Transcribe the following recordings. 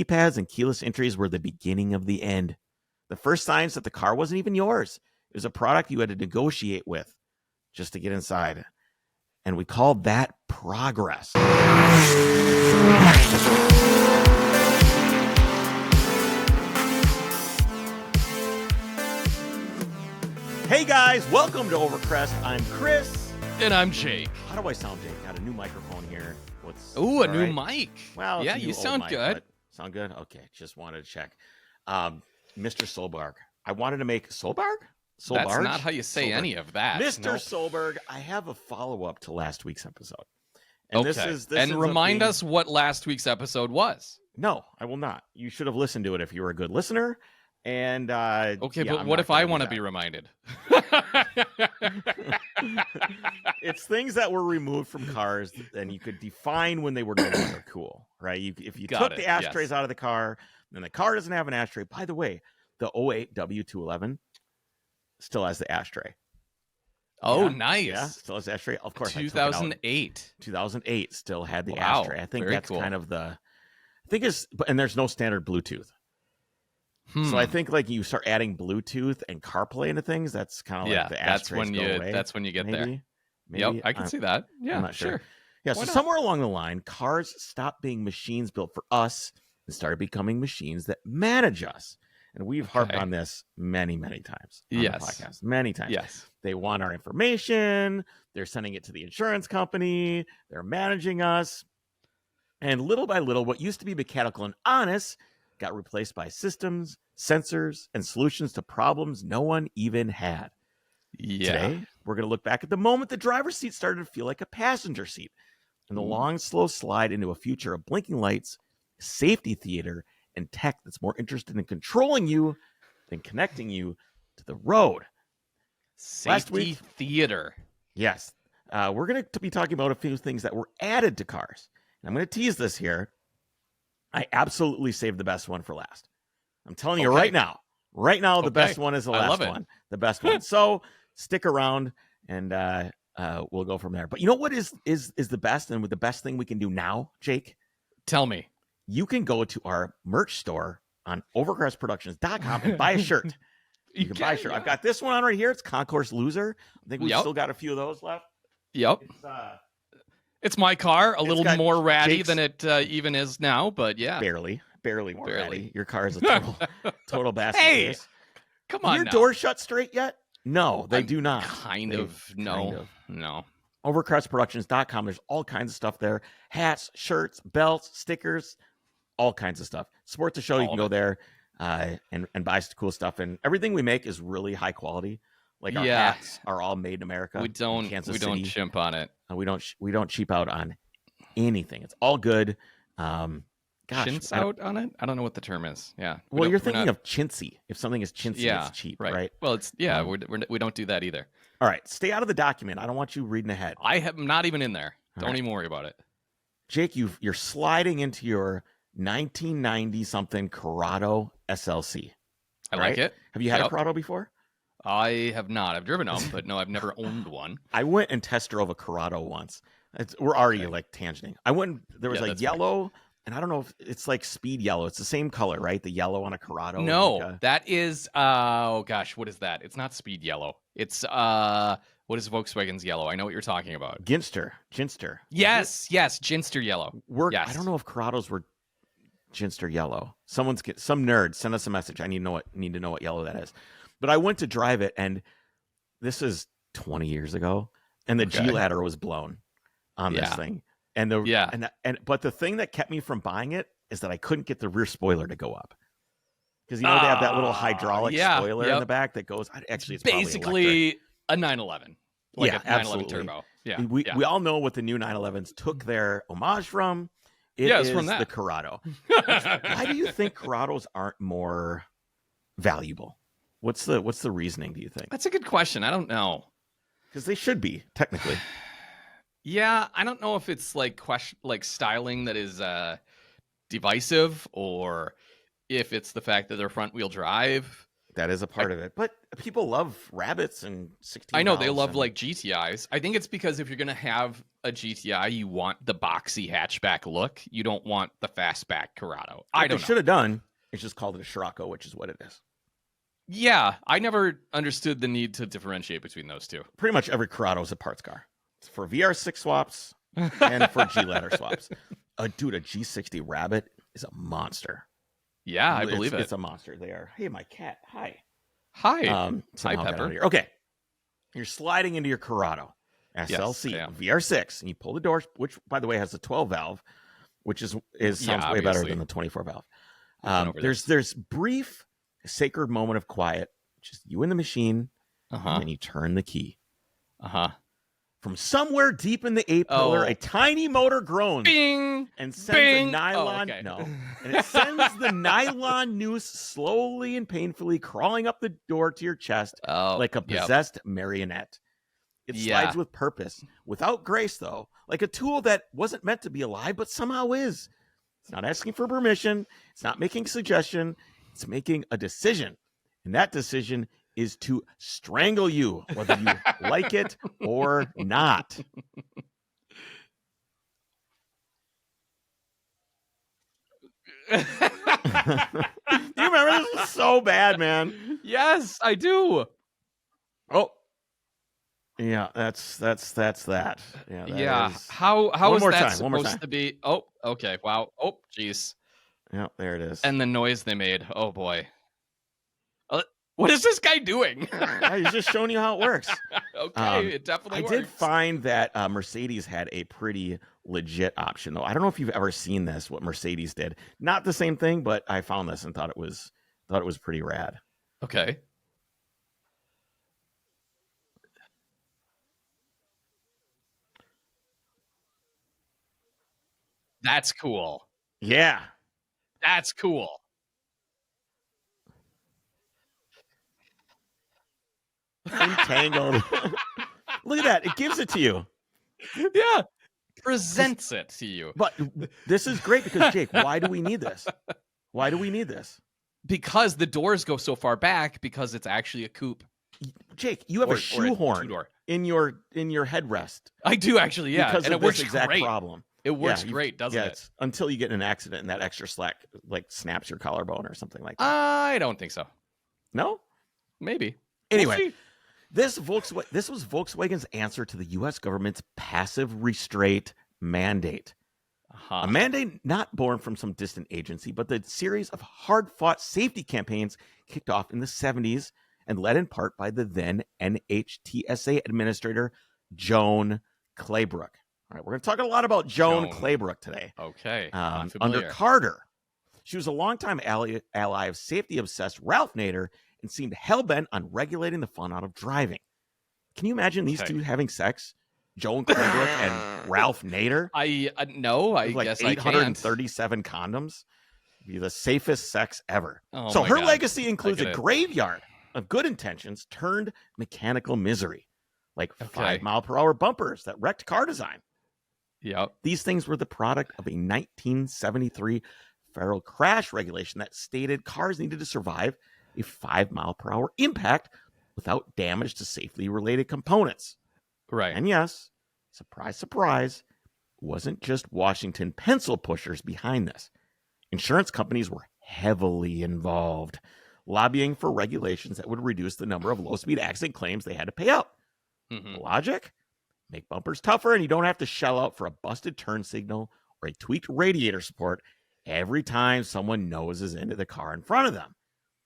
Keypads and keyless entries were the beginning of the end. The first signs that the car wasn't even yours. It was a product you had to negotiate with just to get inside. And we called that progress. Hey guys, welcome to Overcrest. I'm Chris. And I'm Jake. How do I sound, Jake? Got a new microphone here. Ooh, a new mic. Well, yeah, you sound good. Sound good? Okay, just wanted to check. Mr. Solberg. I wanted to make Solberg? That's not how you say any of that. Mr. Solberg, I have a follow-up to last week's episode. And okay. Remind us what last week's episode was. No, I will not. You should have listened to it if you were a good listener. And okay, but what if I want to be reminded? It's things that were removed from cars, and you could define when they were no longer cool, right? If you took the ashtrays out of the car, then the car doesn't have an ashtray. By the way, the 08 W211 still has the ashtray. Oh, nice. Yeah, still has the ashtray. Of course, 2008. 2008 still had the ashtray. I think that's cool. kind of and there's no standard Bluetooth. So I think like you start adding Bluetooth and CarPlay into things, that's kind of like the ashtrays go away. That's when you get there. Maybe, yep, I can see that. Yeah, I'm not sure. Yeah, Why so not? somewhere along the line, cars stopped being machines built for us and started becoming machines that manage us. And we've harped on this many, many times on the podcast. Many times. Yes. They want our information. They're sending it to the insurance company. They're managing us. And little by little, what used to be mechanical and honest got replaced by systems, sensors, and solutions to problems no one even had. Yeah. Today, we're going to look back at the moment the driver's seat started to feel like a passenger seat, and the long, slow slide into a future of blinking lights, safety theater, and tech that's more interested in controlling you than connecting you to the road. Safety theater. Yes. We're going to be talking about a few things that were added to cars. And I'm going to tease this here. I absolutely saved the best one for last. I'm telling you right now. Right now, the best one is the last one. The best one. So stick around, and we'll go from there. But you know what is the best, and the best thing we can do now, Jake? Tell me. You can go to our merch store on overcrestproductions.com and buy a shirt. You can buy a shirt. I've got this one on right here. It's Concourse Loser. I think we've still got a few of those left. Yep. It's my car, a little more ratty than it even is now, but yeah. Barely more ratty. Your car is a total basket. Hey, come on your now. door shut straight yet? No, they do not. No. Overcrestproductions.com. There's all kinds of stuff there. Hats, shirts, belts, stickers, all kinds of stuff. Support the show. You can go there and buy some cool stuff. And everything we make is really high quality. Like our hats are all made in America. We don't chimp on it. We don't cheap out on anything. It's all good. Chintz out on it? I don't know what the term is. Yeah. Well, you're thinking of chintzy. If something is chintzy, it's cheap, right? Well, it's we don't do that either. All right, stay out of the document. I don't want you reading ahead. I am not even in there. Don't even worry about it. Jake, you're sliding into your 1990 something Corrado SLC. I like it. Have you had a Corrado before? I have not. I've driven them, but no, I've never owned one. I went and test drove a Corrado once. We're already like tangenting. There was a yellow, and I don't know if it's like speed yellow. It's the same color, right? The yellow on a Corrado. No, that is, oh gosh, what is that? It's not speed yellow. It's, what is Volkswagen's yellow? I know what you're talking about. Ginster. Yes, Ginster yellow. I don't know if Corrados were Ginster yellow. Some nerd send us a message. I need to know what yellow that is. But I went to drive it, and this is 20 years ago, and the G ladder was blown on this thing. But the thing that kept me from buying it is that I couldn't get the rear spoiler to go up. Because they have that little hydraulic spoiler in the back that goes. Actually, it's basically a 911. Like a 911 absolutely. Turbo. Yeah, we all know what the new 911s took their homage from. It's from the Corrado. Why do you think Corrados aren't more valuable? What's the reasoning, do you think? That's a good question. I don't know. Because they should be, technically. Yeah, I don't know if it's like styling that is divisive, or if it's the fact that they're front wheel drive. That is a part of it. But people love rabbits and 16. I know they love like GTIs. I think it's because if you're going to have a GTI, you want the boxy hatchback look. You don't want the fastback Corrado. I don't know. should have done. It's just called it a Scirocco, which is what it is. Yeah, I never understood the need to differentiate between those two. Pretty much every Corrado is a parts car. It's for VR6 swaps and for G-ladder swaps. Dude, a G60 Rabbit is a monster. Yeah, I believe it. It's a monster. They are. Hey, my cat. Hi. Hi. Hi, Pepper. Okay. You're sliding into your Corrado SLC VR6, and you pull the door, which, by the way, has a 12 valve, which sounds way better than the 24 valve. There's brief, sacred moment of quiet, just you and the machine, and then you turn the key. From somewhere deep in the A-pillar, a tiny motor groans Bing! and sends a nylon and it sends the nylon noose slowly and painfully crawling up the door to your chest like a possessed marionette. It slides with purpose, without grace, though, like a tool that wasn't meant to be alive, but somehow is. It's not asking for permission. It's not making a suggestion. It's making a decision. And that decision is to strangle you, whether you like it or not. Do you remember this? Was so bad, man. Yes, I do. Oh, yeah, that's that. Yeah. How is that supposed to be? Oh, okay. Wow. Oh, jeez. Yeah, there it is. And the noise they made. Oh boy. What is this guy doing? He's just showing you how it works. Okay, it definitely works. I did find that Mercedes had a pretty legit option, though. I don't know if you've ever seen this, what Mercedes did. Not the same thing, but I found this and thought it was pretty rad. Okay. That's cool. Yeah. That's cool. Entangled. Look at that. It gives it to you. Yeah. Presents it to you. But this is great because, Jake, why do we need this? Why do we need this? Because the doors go so far back because it's actually a coupe. Jake, you have a shoehorn in your headrest. I do actually, yeah. Because and of it works this exact great. problem. It works great, doesn't it? Until you get in an accident and that extra slack like snaps your collarbone or something like that. I don't think so. No? Maybe. Anyway, this was Volkswagen's answer to the U.S. government's passive restraint mandate. A mandate not born from some distant agency, but the series of hard-fought safety campaigns kicked off in the 70s and led in part by the then NHTSA administrator, Joan Claybrook. All right, we're going to talk a lot about Joan Claybrook today. Okay. Under Carter. She was a longtime ally of safety-obsessed Ralph Nader and seemed hell-bent on regulating the fun out of driving. Can you imagine these two having sex? Joan Claybrook and Ralph Nader? I guess 837 condoms. Be the safest sex ever. Oh, so her legacy includes a graveyard of good intentions turned mechanical misery, like 5-mile-per-hour bumpers that wrecked car design. Yep. These things were the product of a 1973 federal crash regulation that stated cars needed to survive a 5-mile-per-hour impact without damage to safely related components. Right. And yes, surprise, surprise, it wasn't just Washington pencil pushers behind this. Insurance companies were heavily involved, lobbying for regulations that would reduce the number of low-speed accident claims they had to pay out. Mm-hmm. Logic? Make bumpers tougher and you don't have to shell out for a busted turn signal or a tweaked radiator support every time someone noses into the car in front of them.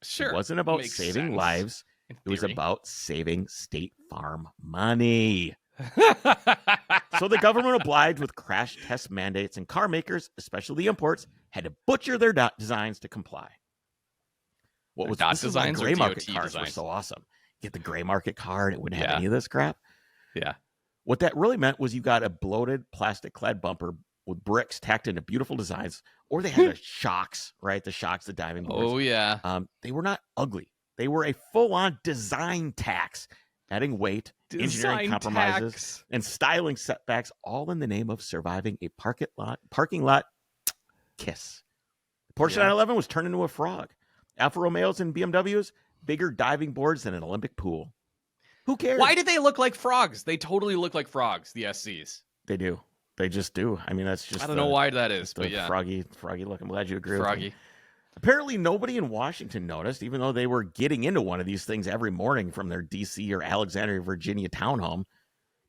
Sure. It wasn't about saving lives. It was about saving State Farm money. So the government obliged with crash test mandates, and car makers, especially the imports, had to butcher their designs to comply. This is why gray market cars were so awesome. Get the gray market car and it wouldn't have any of this crap. Yeah. What that really meant was you got a bloated plastic-clad bumper with bricks tacked into beautiful designs, or they had the shocks, right? The shocks, the diving boards. Oh, yeah. They were not ugly. They were a full-on design tax, adding weight, engineering compromises, and styling setbacks, all in the name of surviving a parking lot kiss. The Porsche 911 was turned into a frog. Alfa Romeos and BMWs, bigger diving boards than an Olympic pool. Who cares? Why did they look like frogs? They totally look like frogs, the SCs. They do. They just do. I mean, that's just I don't know why that is, the but yeah, froggy look. I'm glad you agree with me. froggy. Apparently, nobody in Washington noticed, even though they were getting into one of these things every morning from their D.C. or Alexandria, Virginia townhome.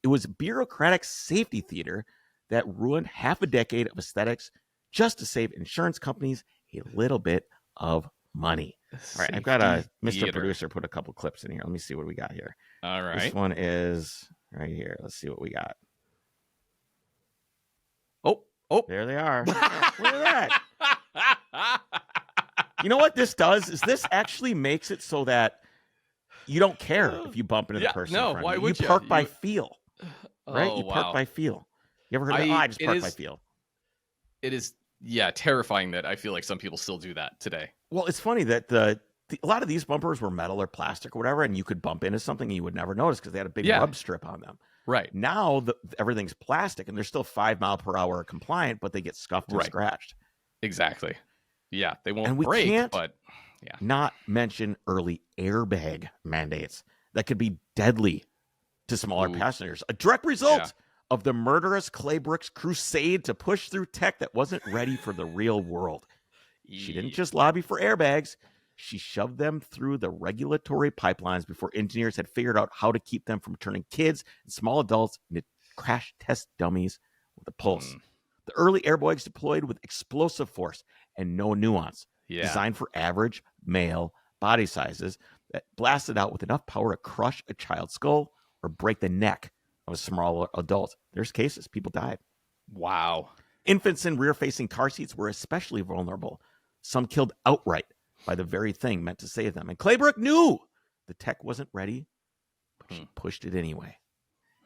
It was Bureaucratic safety theater that ruined half a decade of aesthetics just to save insurance companies a little bit of money. All right, I've got Mr. Producer put a couple clips in here. Let me see what we got here. All right. This one is right here. Let's see what we got. Oh, there they are. Look at that. You know what this does is this actually makes it so that you don't care if you bump into the person in front of you. Would you park by feel, right? You park wow. by feel. You ever heard that? I just park by feel. It is, terrifying that I feel like some people still do that today. Well, it's funny that a lot of these bumpers were metal or plastic or whatever, and you could bump into something and you would never notice because they had a big rub strip on them. Right. Now everything's plastic, and they're still 5 mile per hour compliant, but they get scuffed and scratched. Exactly. Yeah, they won't and we break, can't but not mention early airbag mandates that could be deadly to smaller passengers. A direct result of the murderous Claybrooks crusade to push through tech that wasn't ready for the real world. She didn't just lobby for airbags. She shoved them through the regulatory pipelines before engineers had figured out how to keep them from turning kids and small adults into crash test dummies with a pulse. The early airbags deployed with explosive force and no nuance, designed for average male body sizes that blasted out with enough power to crush a child's skull or break the neck of a smaller adult. There's cases. People died. Wow. Infants in rear-facing car seats were especially vulnerable. Some killed outright by the very thing meant to save them. And Claybrook knew the tech wasn't ready, but she pushed it anyway.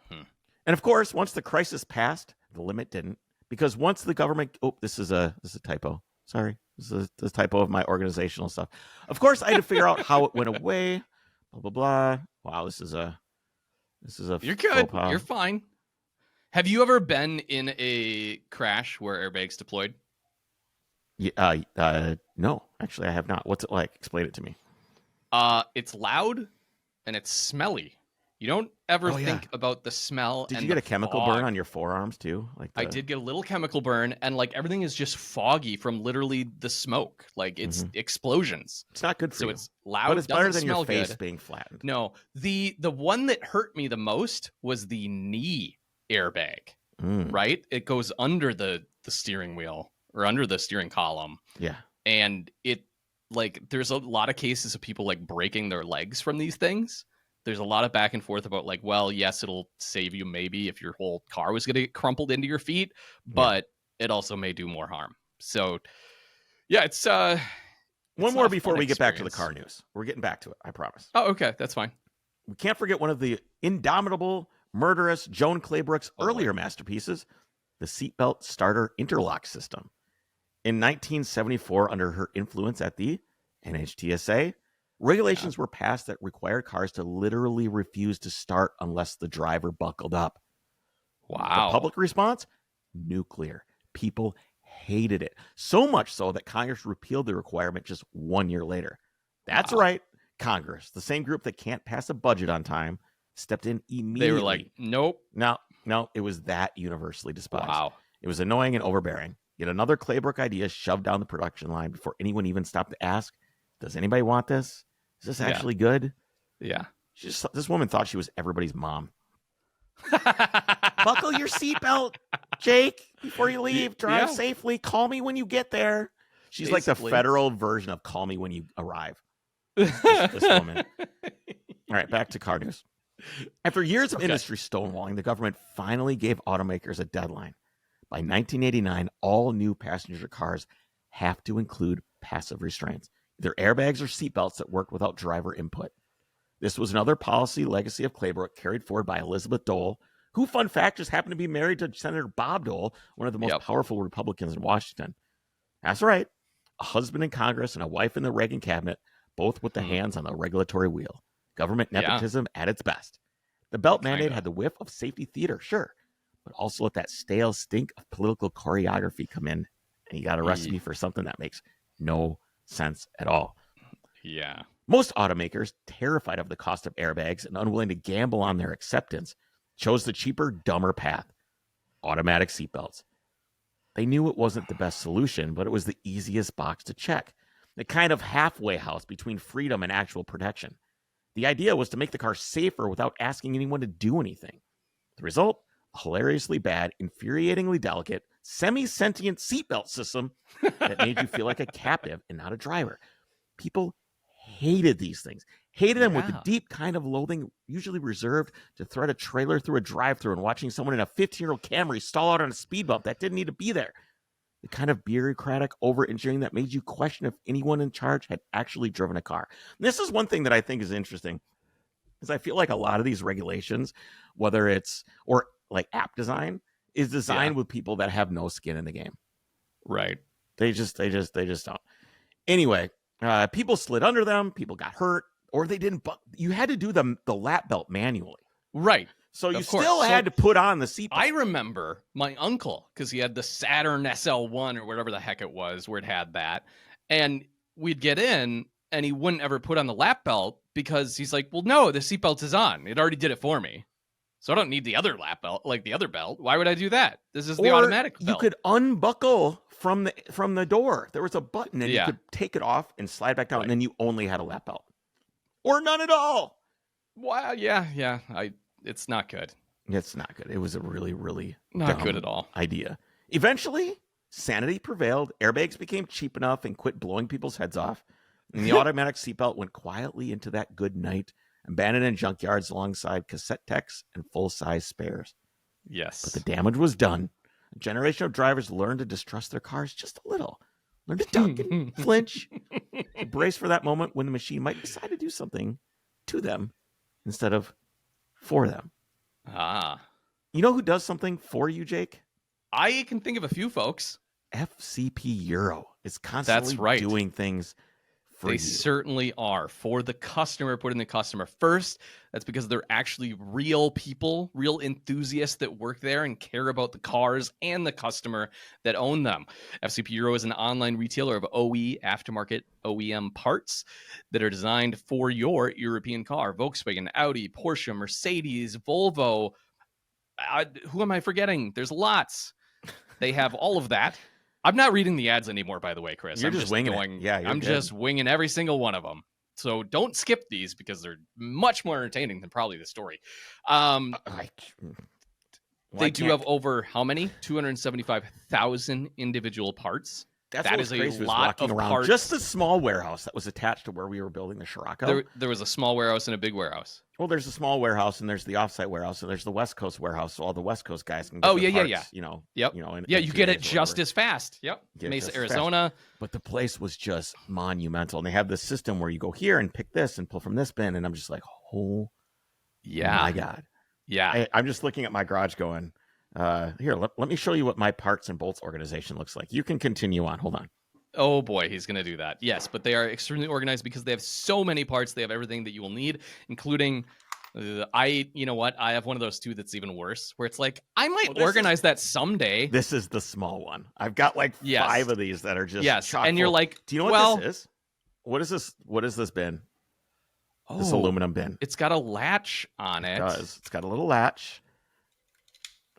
And of course, once the crisis passed, the limit didn't. Because once the government... Oh, this is a typo. Sorry. This is a typo of my organizational stuff. Of course, I had to figure out how it went away. Blah, blah, blah. Wow, this is a You're good. You're fine. Have you ever been in a crash where airbags deployed? No, actually, I have not. What's it like? Explain it to me. It's loud and it's smelly. You don't ever think about the smell. Did you get a chemical burn on your forearms too? I did get a little chemical burn, and like everything is just foggy from literally the smoke. Like it's explosions. It's not good for you. So it's loud. But it's better than your face good. being flattened. No, the one that hurt me the most was the knee airbag. Right, it goes under the steering wheel or under the steering column. Yeah, and it like there's a lot of cases of people like breaking their legs from these things. There's a lot of back and forth about like, well, yes, it'll save you maybe if your whole car was going to get crumpled into your feet, but it also may do more harm. So, yeah, it's one more before we get back to the car news. We're getting back to it, I promise. Oh, okay, that's fine. We can't forget one of the indomitable, murderous Joan Claybrook's earlier masterpieces, the seatbelt starter interlock system. In 1974, under her influence at the NHTSA, regulations were passed that required cars to literally refuse to start unless the driver buckled up. Wow. The public response? Nuclear. People hated it. So much so that Congress repealed the requirement just 1 year later. That's right. Congress, the same group that can't pass a budget on time, stepped in immediately. They were like, nope. No, it was that universally despised. Wow. It was annoying and overbearing. Yet another Claybrook idea shoved down the production line before anyone even stopped to ask, does anybody want this? Is this actually good? Yeah. This woman thought she was everybody's mom. Buckle your seatbelt, Jake, before you leave. Drive safely. Call me when you get there. She's like the federal version of call me when you arrive. This woman. All right, back to car news. After years of industry stonewalling, the government finally gave automakers a deadline. By 1989, all new passenger cars have to include passive restraints, either airbags or seatbelts that work without driver input. This was another policy legacy of Claybrook carried forward by Elizabeth Dole, who, fun fact, just happened to be married to Senator Bob Dole, one of the most powerful Republicans in Washington. That's right. A husband in Congress and a wife in the Reagan cabinet, both with the hands on the regulatory wheel. Government nepotism at its best. The belt mandate had the whiff of safety theater, sure, but also let that stale stink of political choreography come in, and you got a recipe for something that makes no sense at all. Yeah. Most automakers, terrified of the cost of airbags and unwilling to gamble on their acceptance, chose the cheaper, dumber path. automatic seatbelts. They knew it wasn't the best solution, but it was the easiest box to check. The kind of halfway house between freedom and actual protection. The idea was to make the car safer without asking anyone to do anything. The result? A hilariously bad, infuriatingly delicate, semi-sentient seatbelt system that made you feel like a captive and not a driver. People hated these things. Hated them with a deep kind of loathing, usually reserved to thread a trailer through a drive-thru and watching someone in a 15-year-old Camry stall out on a speed bump that didn't need to be there. The kind of bureaucratic over-engineering that made you question if anyone in charge had actually driven a car. And this is one thing that I think is interesting, because I feel like a lot of these regulations, whether it's or like app design, is designed with people that have no skin in the game. Right. They just don't. Anyway, people slid under them. People got hurt, or they didn't. You had to do the lap belt manually. Right. So you still had to put on the seatbelt. I remember my uncle, because he had the Saturn SL1 or whatever the heck it was, where it had that. And we'd get in, and he wouldn't ever put on the lap belt because he's like, well, no, the seatbelt is on. It already did it for me. So I don't need the other lap belt, like the other belt. Why would I do that? This is the automatic belt. You could unbuckle from the door. There was a button, and you could take it off and slide back down, and then you only had a lap belt. Or none at all. Wow, yeah. It's not good. It's not good. It was a really, really not good at all idea. Eventually, sanity prevailed. Airbags became cheap enough and quit blowing people's heads off. And the automatic seatbelt went quietly into that good night, abandoned in junkyards alongside cassette techs and full-size spares. Yes. But the damage was done. A generation of drivers learned to distrust their cars just a little. Learn to duck and flinch. To brace for that moment when the machine might decide to do something to them instead of for them. You know who does something for you, Jake? I can think of a few folks. FCP Euro is constantly doing things for you. They certainly are. For the customer, putting the customer first. That's because they're actually real people, real enthusiasts that work there and care about the cars and the customer that own them. FCP Euro is an online retailer of OE, aftermarket OEM parts that are designed for your European car. Volkswagen, Audi, Porsche, Mercedes, Volvo. Who am I forgetting? There's lots. They have all of that. I'm not reading the ads anymore, by the way, Chris. You're just winging it. Yeah, I'm just winging every single one of them. So don't skip these because they're much more entertaining than probably the story. They do have over how many? 275,000 individual parts. That is a lot of parts. Just the small warehouse that was attached to where we were building the Scirocco. There was a small warehouse and a big warehouse. Well, there's a small warehouse and there's the offsite warehouse and there's the West Coast warehouse. So all the West Coast guys can get their parts, you know. Yep. You get it just as fast. Yep. Mesa, Arizona. But the place was just monumental. And they have this system where you go here and pick this and pull from this bin. And I'm just like, oh, my God. Yeah. I'm just looking at my garage going, here, let me show you what my parts and bolts organization looks like. You can continue on. Hold on. Oh boy, he's going to do that. Yes, but they are extremely organized because they have so many parts. They have everything that you will need, including you know what? I have one of those too that's even worse, where it's like, I might organize that someday. This is the small one. I've got like 5 of these that are just chock and you're full. like, do you know what this is? What is this? What is this bin? This aluminum bin. It's got a latch on it. It does. It's got a little latch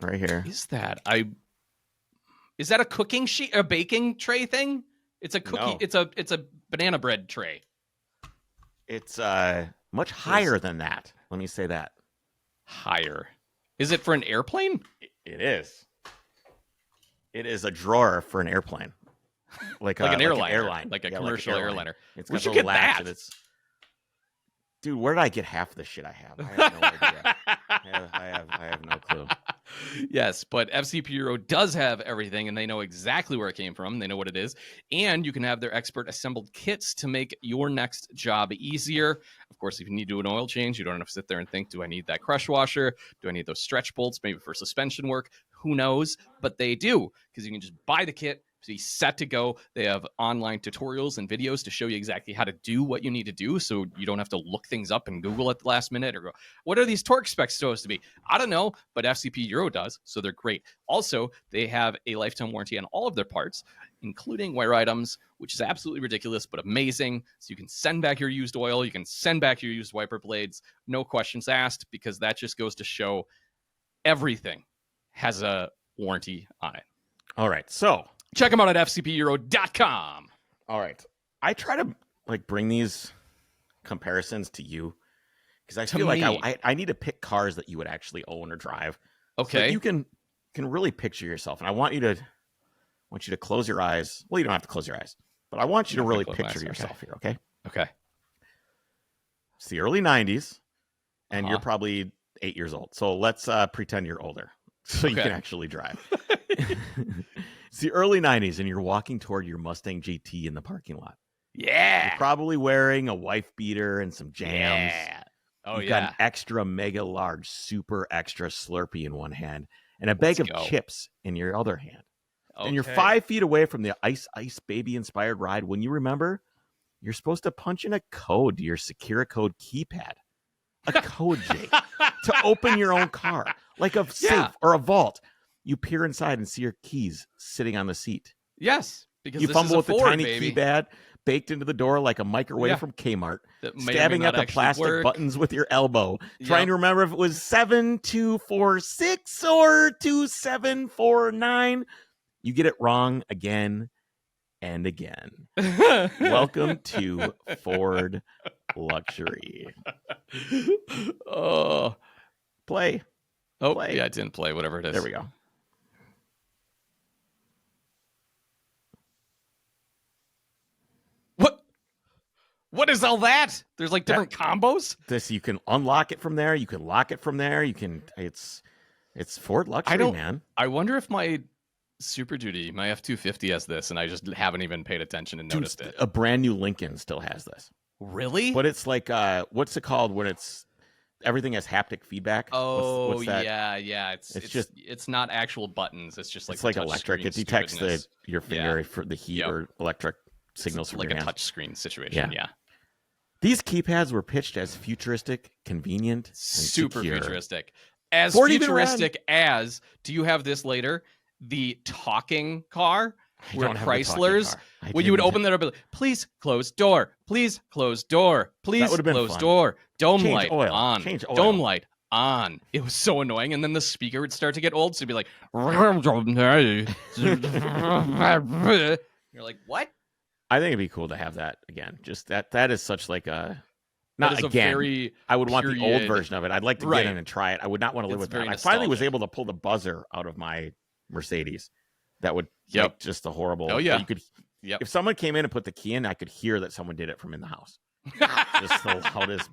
right here. Is that a cooking sheet, a baking tray thing? It's a cookie. No. It's a banana bread tray. It's much higher than that. Let me say that. Higher. Is it for an airplane? It is. It is a drawer for an airplane. Like an airliner. Like an airline. Like a commercial airliner. We should get that. Dude, where did I get half the shit I have? I have no idea. I have no clue. Yes, but FCP Euro does have everything, and they know exactly where it came from. They know what it is. And you can have their expert assembled kits to make your next job easier. Of course, if you need to do an oil change, you don't have to sit there and think, do I need that crush washer? Do I need those stretch bolts maybe for suspension work? Who knows? But they do, because you can just buy the kit, be set to go. They have online tutorials and videos to show you exactly how to do what you need to do, so you don't have to look things up and Google at the last minute or go, what are these torque specs supposed to be? I don't know, but FCP Euro does, so they're great. Also, they have a lifetime warranty on all of their parts, including wear items, which is absolutely ridiculous, but amazing. So you can send back your used oil, you can send back your used wiper blades, no questions asked, because that just goes to show everything has a warranty on it. All right. So check them out at fcpeuro.com. all right. I try to like bring these comparisons to you because I feel like I need to pick cars that you would actually own or drive. Okay. So that you can really picture yourself. And I want you to close your eyes. Well, you don't have to close your eyes, but I want you to really picture yourself here. Okay. Okay. It's the early 90s and you're probably 8 years old. So let's pretend you're older so you can actually drive. It's the early 90s and you're walking toward your Mustang GT in the parking lot. Yeah. You're probably wearing a wife beater and some jams. Yeah. Oh, You've got an extra mega large, super extra Slurpee in one hand and a bag of chips in your other hand. Okay. And you're 5 feet away from the Ice Baby inspired ride when you remember you're supposed to punch in a code to your Secure Code keypad. A code, Jake, to open your own car, like a safe or a vault. You peer inside and see your keys sitting on the seat. Yes, because you this fumble is with the Ford, tiny baby. keypad baked into the door like a microwave from Kmart, stabbing at the plastic buttons with your elbow, trying to remember if it was 7246 or 2749. You get it wrong again and again. Welcome to Ford Luxury. Oh, play. Oh, yeah, it didn't play. Whatever it is. There we go. What is all that? There's like different combos. This you can unlock it from there. You can lock it from there. You can. It's Ford Luxury, man. I wonder if my Super Duty, my F-250 has this, and I just haven't even paid attention and noticed it. A brand new Lincoln still has this. Really? But it's like what's it called when it's everything has haptic feedback? Oh, what's that? yeah. It's not actual buttons. It's just like it's like electric. It detects your finger for the heat or electric signals from like your a hands. touch screen situation. Yeah. These keypads were pitched as futuristic, convenient, and super secure. Futuristic. As Ford futuristic as, do you have this later? The talking car where Chrysler's, when you would open that up, like, please close door, please close door, please close door, dome light on, dome light on. It was so annoying. And then the speaker would start to get old. So it'd be like, you're like, what? I think it'd be cool to have that again. Just that is such like a not again. I would want the old version of it. I'd like to get in and try it. I would not want to live with that. I finally was able to pull the buzzer out of my Mercedes. That would make just a horrible. Oh yeah. You could. If someone came in and put the key in, I could hear that someone did it from in the house. Just the loudest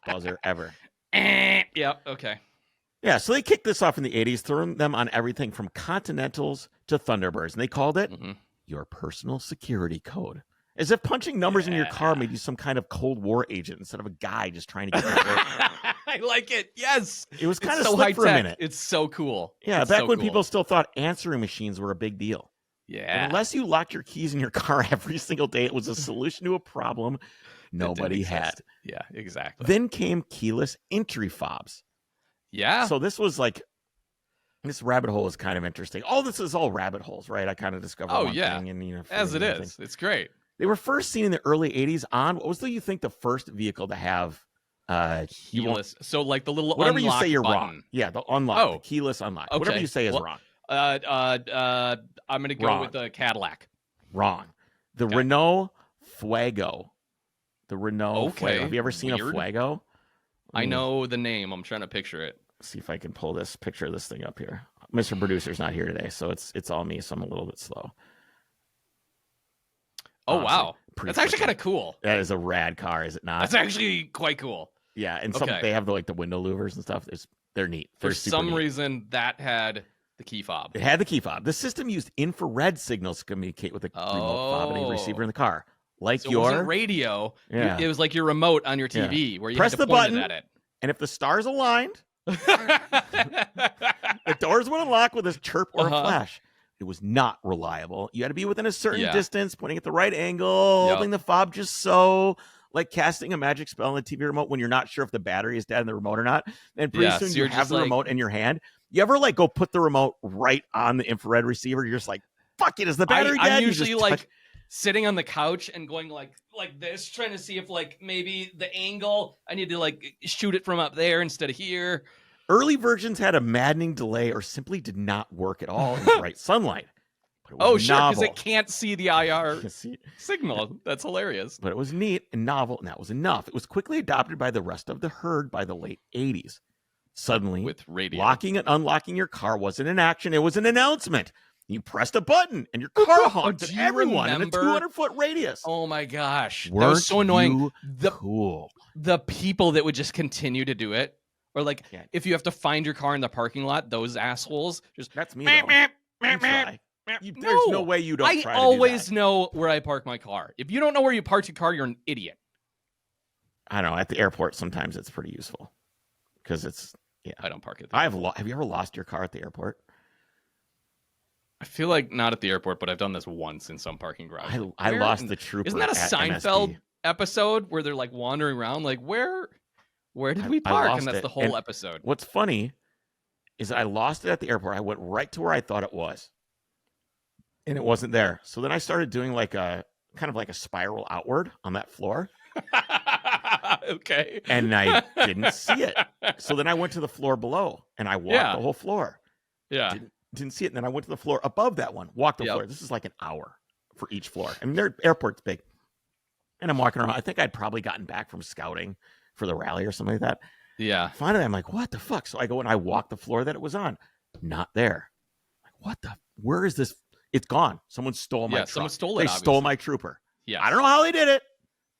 buzzer ever. Yep. Okay. Yeah. So they kicked this off in the 80s, throwing them on everything from Continentals to Thunderbirds, and they called it your personal security code. As if punching numbers in your car made you some kind of Cold War agent instead of a guy just trying to get it work. I like it. Yes. It was kind of so slick for a minute. It's so cool. Yeah, it's back when people still thought answering machines were a big deal. Yeah. But unless you locked your keys in your car every single day, it was a solution to a problem nobody had. Yeah, exactly. Then came keyless entry fobs. Yeah. So this was like, this rabbit hole is kind of interesting. All this is all rabbit holes, right? I kind of discovered one thing. And, as it is. It's great. They were first seen in the early 80s on, what was you think the first vehicle to have keyless? So like the little whatever unlock you say you're button. wrong. Yeah, the unlock, the keyless unlock. Okay. Whatever you say is wrong. I'm going to go with the Cadillac. Wrong. The Renault Fuego. The Renault Fuego. Have you ever seen a Fuego? I know the name. I'm trying to picture it. See if I can pull this picture of this thing up here. Mr. Producer's not here today, so it's all me, so I'm a little bit slow. Oh, wow. That's actually kind of cool. That is a rad car, is it not? That's actually quite cool. Yeah, and they have the window louvers and stuff. They're neat. For some reason, that had the key fob. It had the key fob. The system used infrared signals to communicate with the remote fob and a receiver in the car. Like it wasn't radio. Yeah. It was like your remote on your TV where you press had to the point button, it at it. And if the stars aligned, the doors would unlock with a chirp or a flash. It was not reliable. You had to be within a certain distance, pointing at the right angle, holding the fob just so, like casting a magic spell on the TV remote when you're not sure if the battery is dead in the remote or not. And pretty soon you have the remote in your hand. You ever go put the remote right on the infrared receiver? You're just like, fuck it, is the battery dead? I'm usually sitting on the couch and going like this, trying to see if maybe the angle, I need to shoot it from up there instead of here. Early versions had a maddening delay or simply did not work at all in bright sunlight. But it was Oh, sure, because novel. it can't see the IR See, signal. That's hilarious. but it was neat and novel, and that was enough. It was quickly adopted by the rest of the herd by the late 80s. Suddenly, With radio. locking and unlocking your car wasn't an action, it was an announcement. You pressed a button, and your car honked Do at you everyone in a remember- 200-foot radius. Oh my gosh. That Weren't was so annoying. you The cool? the people that would just continue to do it. Or like Yeah. if you have to find your car in the parking lot, those assholes just That's me, though. You try. There's no way you don't I try always to do know where I park my car. If you don't know where you parked your car, you're an idiot. that. I don't know. At the airport, sometimes it's pretty useful because it's, I don't park it. have you ever lost your car at the airport? I feel like not at the airport, but I've done this once in some parking garage. I Where lost in- the trooper. Isn't that a at Seinfeld MSP. episode where they're like wandering around? Like where did we I park? lost And that's it. the whole And episode. What's funny is I lost it at the airport. I went right to where I thought it was, and it wasn't there. So then I started doing like a kind of like a spiral outward on that floor, Okay. and I didn't see it. So then I went to the floor below, and I walked Yeah. the whole floor. Yeah. Didn't see it, and then I went to the floor above that one, walked the Yep. floor. This is like an hour for each floor. I mean, their airport's big, and I'm walking around. I think I'd probably gotten back from scouting for the rally or something like that. Yeah. Finally, I'm like, what the fuck? So I go and I walk the floor that it was on. Not there. Like, what the? Where is this? It's gone. Someone stole my Yeah, truck. someone stole it, They stole obviously. my trooper. Yeah. I don't know how they did it,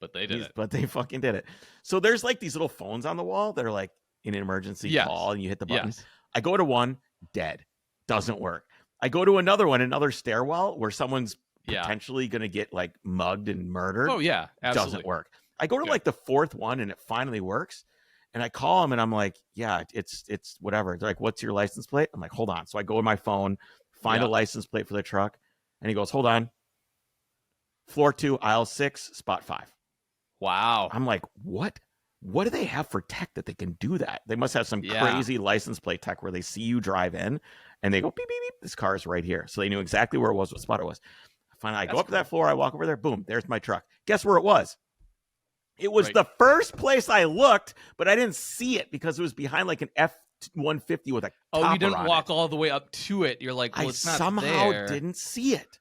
But they did it. but they fucking did it. So there's like these little phones on the wall that are like in an emergency Yes. call, and you hit the button. Yes. I go to one, dead. Doesn't work. I go to another one, another stairwell where someone's Yeah. potentially going to get like mugged and murdered. Oh yeah. Absolutely. Doesn't work. I go to Yeah. like the fourth one, and it finally works. And I call him, and I'm like, yeah, it's whatever. They're like, what's your license plate? I'm like, hold on. So I go to my phone, find Yeah. a license plate for the truck, and he goes, hold on. Floor 2, aisle 6, spot 5. Wow. I'm like, what? What do they have for tech that they can do that? They must have some Yeah. crazy license plate tech where they see you drive in, and they go, beep, beep, beep. This car is right here. So they knew exactly where it was, what spot it was. Finally, I go That's up to that floor. I walk over there. Boom, there's my truck. Guess where it was? It was Right. the first place I looked, but I didn't see it because it was behind like an F-150 with a Oh, you topper didn't on walk it. all the way up to it. You're like, well, I it's not somehow there. didn't see it.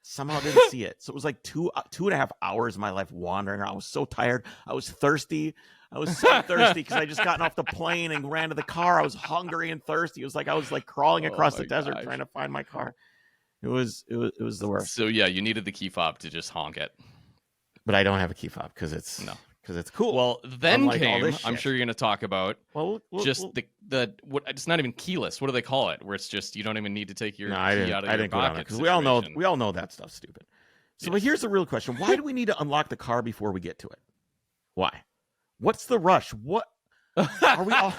Somehow didn't see it. So it was like 2.5 hours of my life wandering around. I was so tired. I was thirsty. I was so thirsty because I just gotten off the plane and ran to the car. I was hungry and thirsty. It was like I was like crawling Oh across my the desert gosh. trying to find my car. It was the worst. So yeah, you needed the key fob to just honk it. But I don't have a key fob because it's cool. Well, then Unlike all came. this I'm shit. sure you're going to talk about well, just the what. It's not even keyless. What do they call it? Where it's just you don't even need to take your no, key I didn't. out of I your didn't go down pocket. because we all know situation. that stuff's stupid. So, but here's the real question: why do we need to unlock the car before we get to it? Why? What's the rush? What are we all?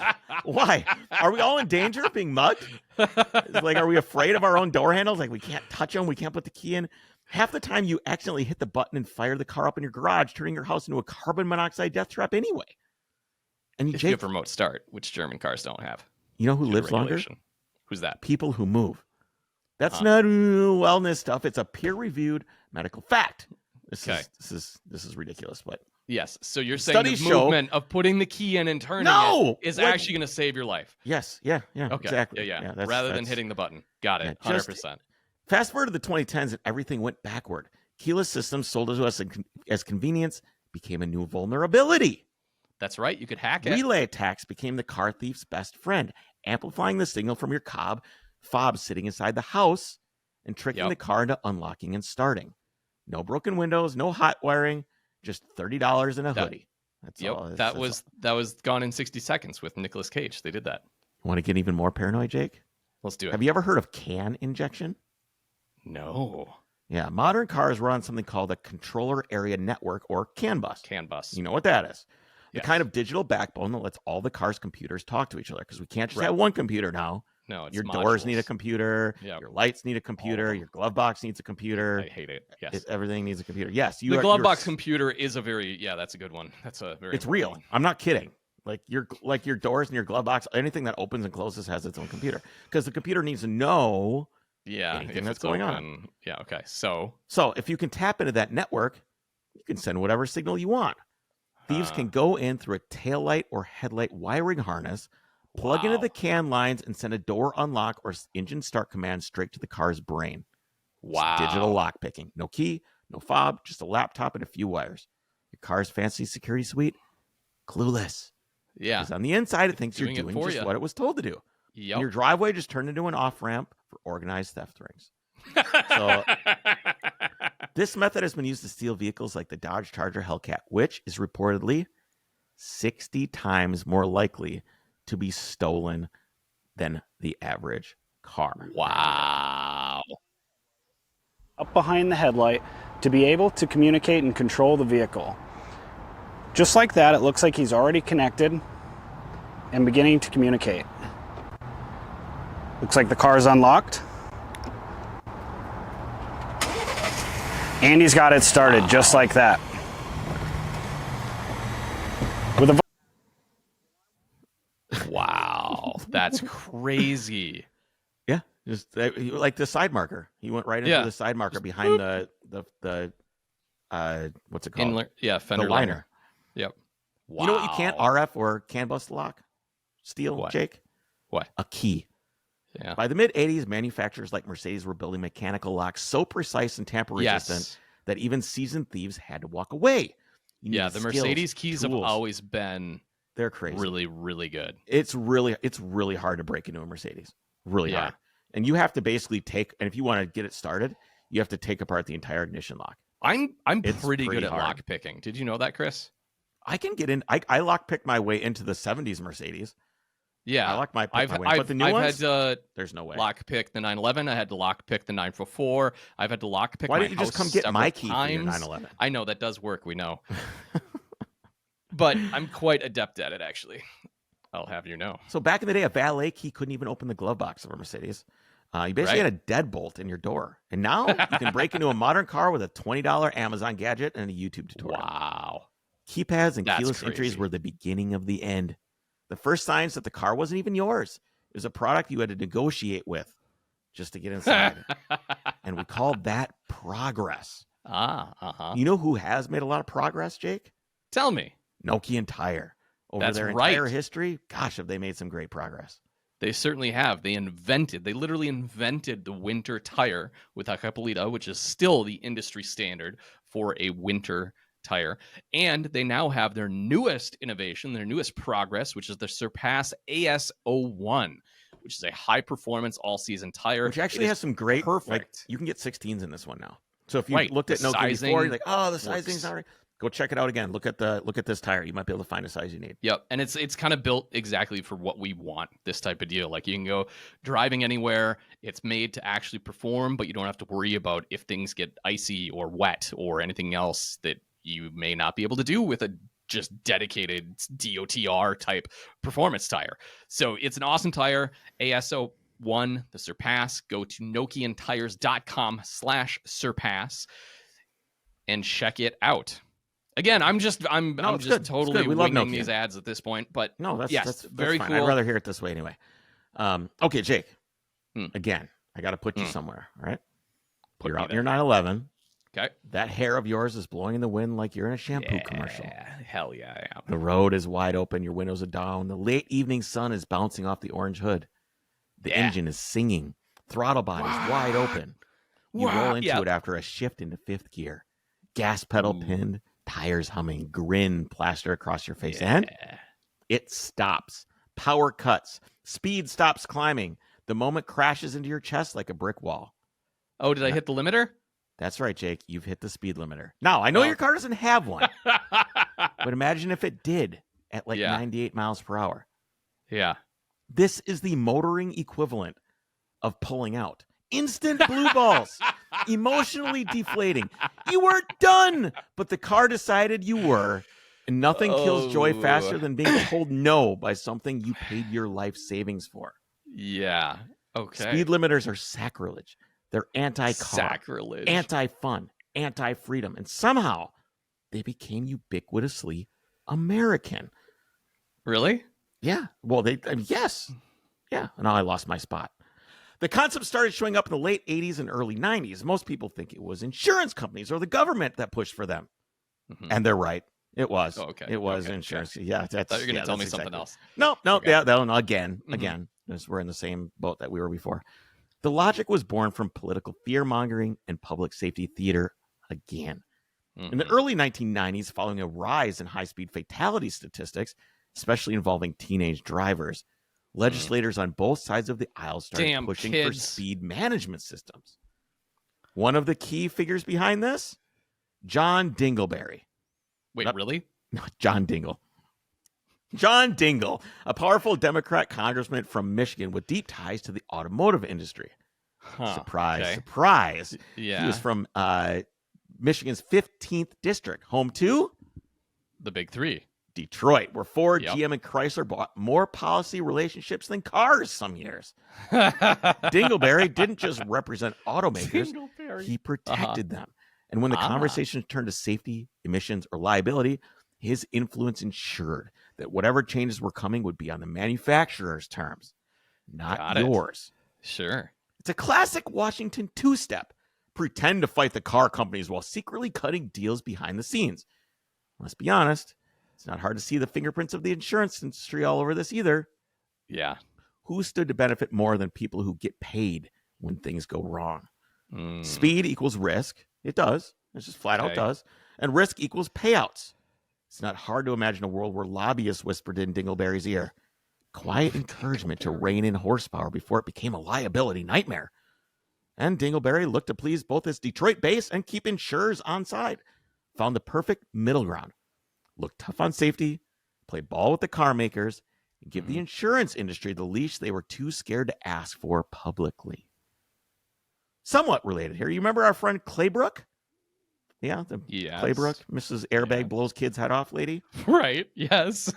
Why are we all in danger of being mugged? It's like, are we afraid of our own door handles? Like we can't touch them. We can't put the key in. Half the time, you accidentally hit the button and fire the car up in your garage, turning your house into a carbon monoxide death trap anyway. And If you have remote start, which German cars don't have. you know who due to lives longer? regulation. Who's that? People who move. That's not wellness stuff. It's a peer-reviewed medical fact. This is ridiculous, but Yes. So you're saying Studies the show- movement of putting the key in and turning No! it is Like- actually going to save your life. yes, yeah, Okay. exactly. Yeah. that's- Rather than that's- hitting the button. Got it. Yeah, just- 100%. Fast forward to the 2010s, and everything went backward. Keyless systems sold to us as convenience became a new vulnerability. That's right. You could hack it. Relay attacks became the car thief's best friend, amplifying the signal from your fob sitting inside the house and tricking Yep. the car into unlocking and starting. No broken windows, no hot wiring, just $30 and a hoodie. That's all. Yep. That was Gone in 60 Seconds with Nicolas Cage. They did that. Want to get even more paranoid, Jake? Let's do it. Have you ever heard of CAN injection? No. Yeah, modern cars run on something called a controller area network, or CAN bus. CAN bus. You know what that is? The Yes. kind of digital backbone that lets all the car's computers talk to each other, because we can't just Right. have one computer now. No, it's Your doors need a modules. computer. Yep. Your lights need a All computer. of them. Your glove box needs a computer. I hate it. Yes. Everything needs a computer. Yes, The glove box computer is a that's a good one. That's a very It's important real. one. I'm not kidding. Like your doors and your glove box, anything that opens and closes has its own computer, because the computer needs to know. Yeah, Anything if that's it's going on. open. Yeah, okay. So So if you can tap into that network, you can send whatever signal you want. Thieves uh, can go in through a taillight or headlight wiring harness, Plug into Wow. the CAN lines and send a door unlock or engine start command straight to the car's brain. Wow. Digital lock picking. No key, no fob, just a laptop and a few wires. Your car's fancy security suite, clueless. Yeah. Because on the inside, it thinks Doing you're it doing for just ya. what it was told to do. Yep. And your driveway just turned into an off-ramp for organized theft rings. So this method has been used to steal vehicles like the Dodge Charger Hellcat, which is reportedly 60 times more likely to be stolen than the average car. Wow. Up behind the headlight to be able to communicate and control the vehicle. Just like that, it looks like he's already connected and beginning to communicate. Looks like the car is unlocked. And he's got it started just like that. With a Wow. That's crazy. Yeah, just like the side marker. He went right into the side marker behind the what's it called? Fender the liner. Yep. Wow. You know what you can't RF or CAN bus lock? Steal, What? Jake? What? A key. Yeah. By the mid-'80s, manufacturers like Mercedes were building mechanical locks so precise and tamper-resistant that even seasoned thieves had to walk away. Yeah, the skills, Mercedes keys have tools. always been They're crazy. really, really good. It's really hard to break into a Mercedes. Really hard. And you have to basically and if you want to get it started, you have to take apart the entire ignition lock. I'm It's pretty good pretty at hard. lock picking. Did you know that, Chris? I can get in. I lock picked my way into the 70s Mercedes. Yeah. I locked my way. But the new I've ones, had there's no way. lock pick the 911. I had to lock pick the 944. I've had to lock pick Why my didn't you just house come get my several key for your times. 911? I know that does work. We know. But I'm quite adept at it, actually. I'll have you know. So back in the day, a valet key couldn't even open the glove box of a Mercedes. You basically had a deadbolt in your door. And now you can break into a modern car with a $20 Amazon gadget and a YouTube tutorial. Wow. Keypads and That's keyless entries crazy. were the beginning of the end. The first signs that the car wasn't even yours. It was a product you had to negotiate with just to get inside. And we called that progress. You know who has made a lot of progress, Jake? Tell me. Nokia Tire. Over That's their right. entire history, gosh, have they made some great progress. They certainly have. They literally invented the winter tire with Hakkapeliitta, which is still the industry standard for a winter tire. And they now have their newest innovation, their newest progress, which is the Surpass AS01, which is a high-performance all-season tire. Which actually has some great, perfect. like, you can get 16s in this one now. So if you Right, looked at the Nokia sizing before, you're like, oh, the sizing's works. not right. Go check it out again. Look at this tire. You might be able to find a size you need. Yep, and it's kind of built exactly for what we want, this type of deal. Like you can go driving anywhere. It's made to actually perform, but you don't have to worry about if things get icy or wet or anything else that you may not be able to do with a just dedicated DOTR type performance tire. So it's an awesome tire. AS01, the Surpass. Go to nokiantires.com/surpass and check it out. Again, I'm just good. totally We love winging Nokia. these ads at this point, but No, that's very fine. cool. I'd rather hear it this way anyway. Okay, Jake. Hmm. Again, I got to put you somewhere. All right. Put You're me out in there. your 911. Okay. That hair of yours is blowing in the wind like you're in a shampoo commercial. Hell yeah, I am. The road is wide open. Your windows are down. The late evening sun is bouncing off the orange hood. The engine is singing. Throttle body's wide open. You roll into it after a shift into fifth gear. Gas pedal pinned, tires humming, grin plaster across your face. And it stops. Power cuts. Speed stops climbing. The moment crashes into your chest like a brick wall. Oh, did I hit the limiter? That's right, Jake. You've hit the speed limiter. Now, I know your car doesn't have one, but imagine if it did at like 98 miles per hour. Yeah. This is the motoring equivalent of pulling out. Instant blue balls. Emotionally deflating. You were done, but the car decided you were. And nothing kills joy faster than being told no by something you paid your life savings for. Yeah. Okay. Speed limiters are sacrilege. They're anti-car, Sacrilege. anti-fun, anti-freedom. And somehow they became ubiquitously American. Really? Yeah. Well, yes. Yeah. Now I lost my spot. The concept started showing up in the late 80s and early 90s. Most people think it was insurance companies or the government that pushed for them. Mm-hmm. And they're right. It was. Oh, okay. It was Okay. insurance. Okay. Yeah, that's. I thought you were gonna tell me that's something exactly. else. No, Okay. yeah, no, again, Mhm. because we're in the same boat that we were before. The logic was born from political fear mongering and public safety theater again. In the Mhm. early 1990s, following a rise in high speed fatality statistics, especially involving teenage drivers, legislators on both sides of the aisle started Damn pushing for kids. speed management systems. One of the key figures behind this, John Dingleberry. Wait, Not- really? No, John Dingle. John Dingle, a powerful Democrat congressman from Michigan with deep ties to the automotive industry. Huh. Surprise, Okay. surprise. Yeah. He was from Michigan's 15th district, home to the big three. Detroit, where Ford, Yep. GM, and Chrysler bought more policy relationships than cars some years. Dingleberry didn't just represent automakers, Dingleberry. he protected them. And when the conversation turned to safety, emissions, or liability, his influence ensured that whatever changes were coming would be on the manufacturer's terms, not Got it. yours. Sure. It's a classic Washington two-step. Pretend to fight the car companies while secretly cutting deals behind the scenes. Let's be honest, it's not hard to see the fingerprints of the insurance industry all over this either. Yeah. Who stood to benefit more than people who get paid when things go wrong? Mm. Speed equals risk. It does. It just flat out Okay. does. And risk equals payouts. It's not hard to imagine a world where lobbyists whispered in Dingleberry's ear quiet encouragement to rein in horsepower before it became a liability nightmare. And Dingleberry looked to please both his Detroit base and keep insurers on side. Found the perfect middle ground. Looked tough on safety, played ball with the car makers, and give the insurance industry the leash they were too scared to ask for publicly. Somewhat related here. You remember our friend Claybrook? Yeah, the Yes. Claybrook, Mrs. Airbag Yes. blows kids' head off lady. Right. Yes.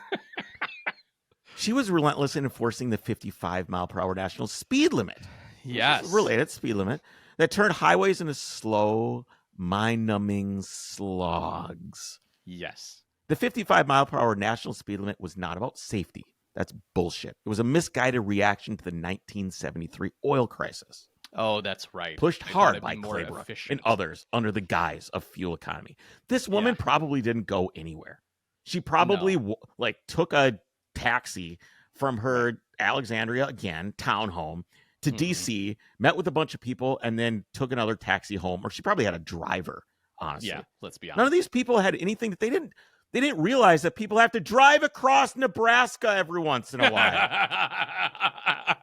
She was relentless in enforcing the 55 mile per hour national speed limit. Yes. Related speed limit that turned highways into slow, mind-numbing slogs. Yes. The 55 mile per hour national speed limit was not about safety. That's bullshit. It was a misguided reaction to the 1973 oil crisis. Oh, that's right. Pushed They thought hard it'd by be more Claybrook efficient. and others under the guise of fuel economy. This woman probably didn't go anywhere. She probably took a taxi from her Alexandria, again, townhome, to DC, met with a bunch of people, and then took another taxi home. Or she probably had a driver, honestly. Yeah, let's be honest. None of these people had anything that they didn't realize that people have to drive across Nebraska every once in a while.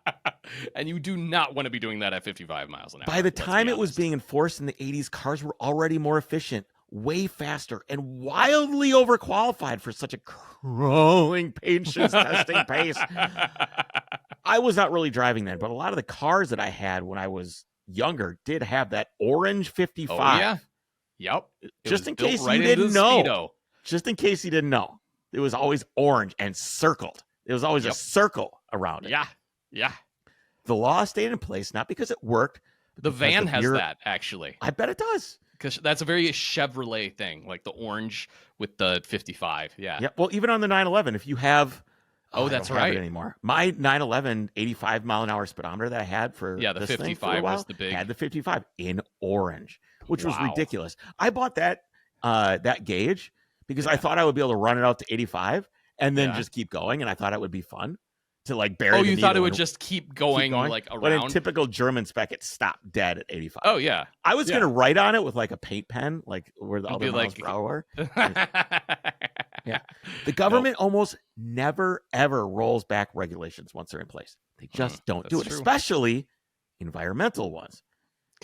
And you do not want to be doing that at 55 miles an hour. By the let's time be it was honest. being enforced in the 80s, cars were already more efficient, way faster, and wildly overqualified for such a crawling patience testing pace. I was not really driving then, but a lot of the cars that I had when I was younger did have that orange 55. Oh, yeah. Yep. Just in case you didn't know. Speedo. Just in case you didn't know. It was always orange and circled. It was always a circle around it. Yeah. Yeah. The law stayed in place, not because it worked. The van has that, actually. I bet it does. Because that's a very Chevrolet thing, like the orange with the 55. Yeah. Yeah. Well, even on the 911, if you have... Oh, I that's don't have right. it anymore. My 911 85 mile an hour speedometer that I had for the this thing 55 for a while, was the big. had the 55 in orange, which was Wow. ridiculous. I bought that gauge because I thought I would be able to run it out to 85 and then just keep going, and I thought it would be fun to like bury. Oh, the you thought it needle would and just keep going like around? But in typical German spec, it stopped dead at 85. Oh yeah. I was gonna write on it with like a paint pen, like where the You'll other be miles like- per hour were. Yeah. The government almost never, ever rolls back regulations once they're in place. They just don't do it, that's true. especially environmental ones.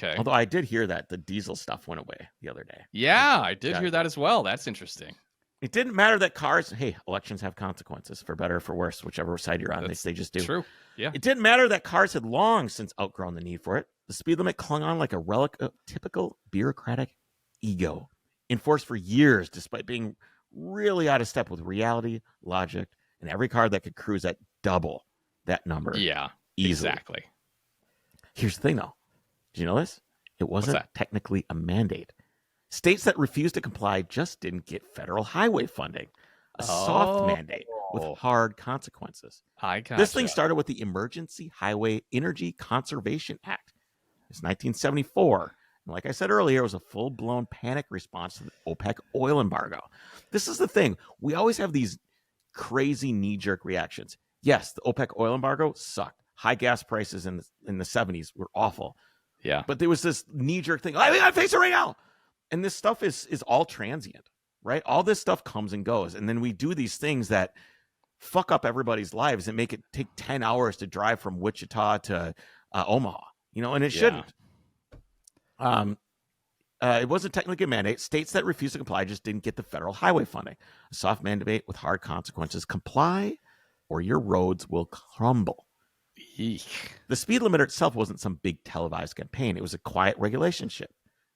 Okay. Although I did hear that the diesel stuff went away the other day. Yeah, I did Yeah. hear that as well. That's interesting. It didn't matter that cars, hey, elections have consequences for better or for worse, whichever side you're on, they just do. True. Yeah. It didn't matter that cars had long since outgrown the need for it. The speed limit clung on like a relic of typical bureaucratic ego, enforced for years despite being really out of step with reality, logic, and every car that could cruise at double that number. Yeah. Easily. Exactly. Here's the thing, though. Did you know this? It wasn't that? technically a mandate. States that refused to comply just didn't get federal highway funding. A soft mandate with hard consequences. I got This thing started with the Emergency Highway Energy Conservation Act. It's 1974. Like I said earlier, it was a full-blown panic response to the OPEC oil embargo. This is the thing. We always have these crazy knee-jerk reactions. Yes, the OPEC oil embargo sucked. High gas prices in the 70s were awful. Yeah. But there was this knee-jerk thing. I gotta face it right now. And this stuff is all transient, right? All this stuff comes and goes. And then we do these things that fuck up everybody's lives and make it take 10 hours to drive from Wichita to Omaha, and it shouldn't. It wasn't technically a mandate. States that refused to comply just didn't get the federal highway funding. A soft mandate with hard consequences. Comply or your roads will crumble. Eek. The speed limiter itself wasn't some big televised campaign. It was a quiet regulationship.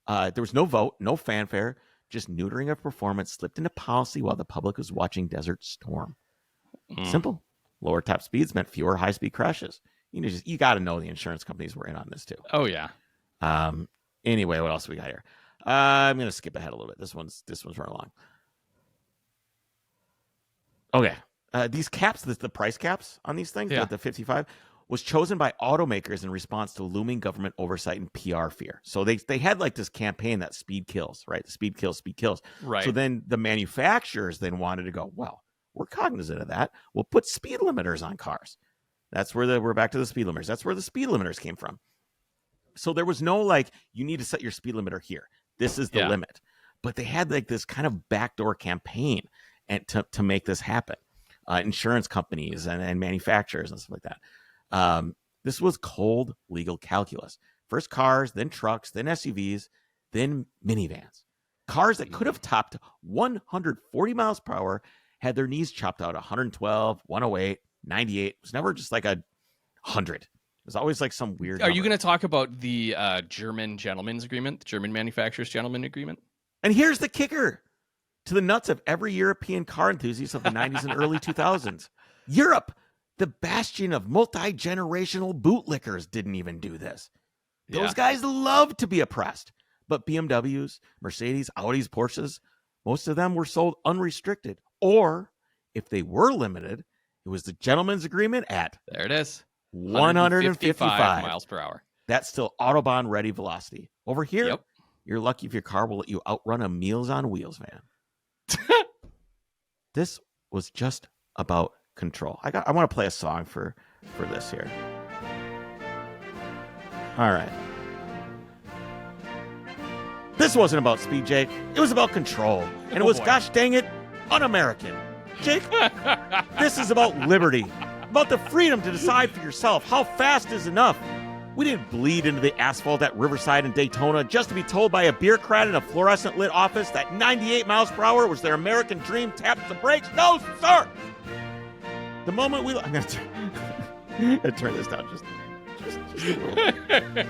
There was no vote, no fanfare, just neutering of performance slipped into policy while the public was watching Desert Storm. Simple. Lower top speeds meant fewer high-speed crashes. You got to know the insurance companies were in on this too. Oh yeah. Anyway, what else we got here? I'm going to skip ahead a little bit. This one's running long. Okay. These caps, the price caps on these things, the 55, was chosen by automakers in response to looming government oversight and PR fear. So they had like this campaign that speed kills, right? Speed kills. Right. So then the manufacturers then wanted to go, well, we're cognizant of that. We'll put speed limiters on cars. That's where we're back to the speed limiters. That's where the speed limiters came from. So there was no like, you need to set your speed limiter here. This is the limit. But they had like this kind of backdoor campaign and to make this happen. Insurance companies and manufacturers and stuff like that. This was cold legal calculus. First cars, then trucks, then SUVs, then minivans. Cars that could have topped 140 miles per hour had their knees chopped out 112, 108, 98. It was never just like 100. It was always like some weird Are number. you going to talk about the German gentleman's agreement, the German manufacturers gentleman agreement? And here's the kicker. To the nuts of every European car enthusiast of the 90s and early 2000s. Europe, the bastion of multi-generational bootlickers, didn't even do this. Those guys love to be oppressed. But BMWs, Mercedes, Audis, Porsches, most of them were sold unrestricted. Or, if they were limited, it was the gentleman's agreement at... There it is. 155 miles per hour. That's still Autobahn-ready velocity. Over here, you're lucky if your car will let you outrun a Meals on Wheels van. This was just about control. I want to play a song for this here. All right. This wasn't about speed, Jake. It was about control. And it was, gosh dang it, un-American. Jake, this is about liberty. About the freedom to decide for yourself how fast is enough. We didn't bleed into the asphalt at Riverside and Daytona just to be told by a bureaucrat in a fluorescent lit office that 98 miles per hour was their American dream taps the brakes. No, sir! The moment we... I'm going to turn this down just a little bit.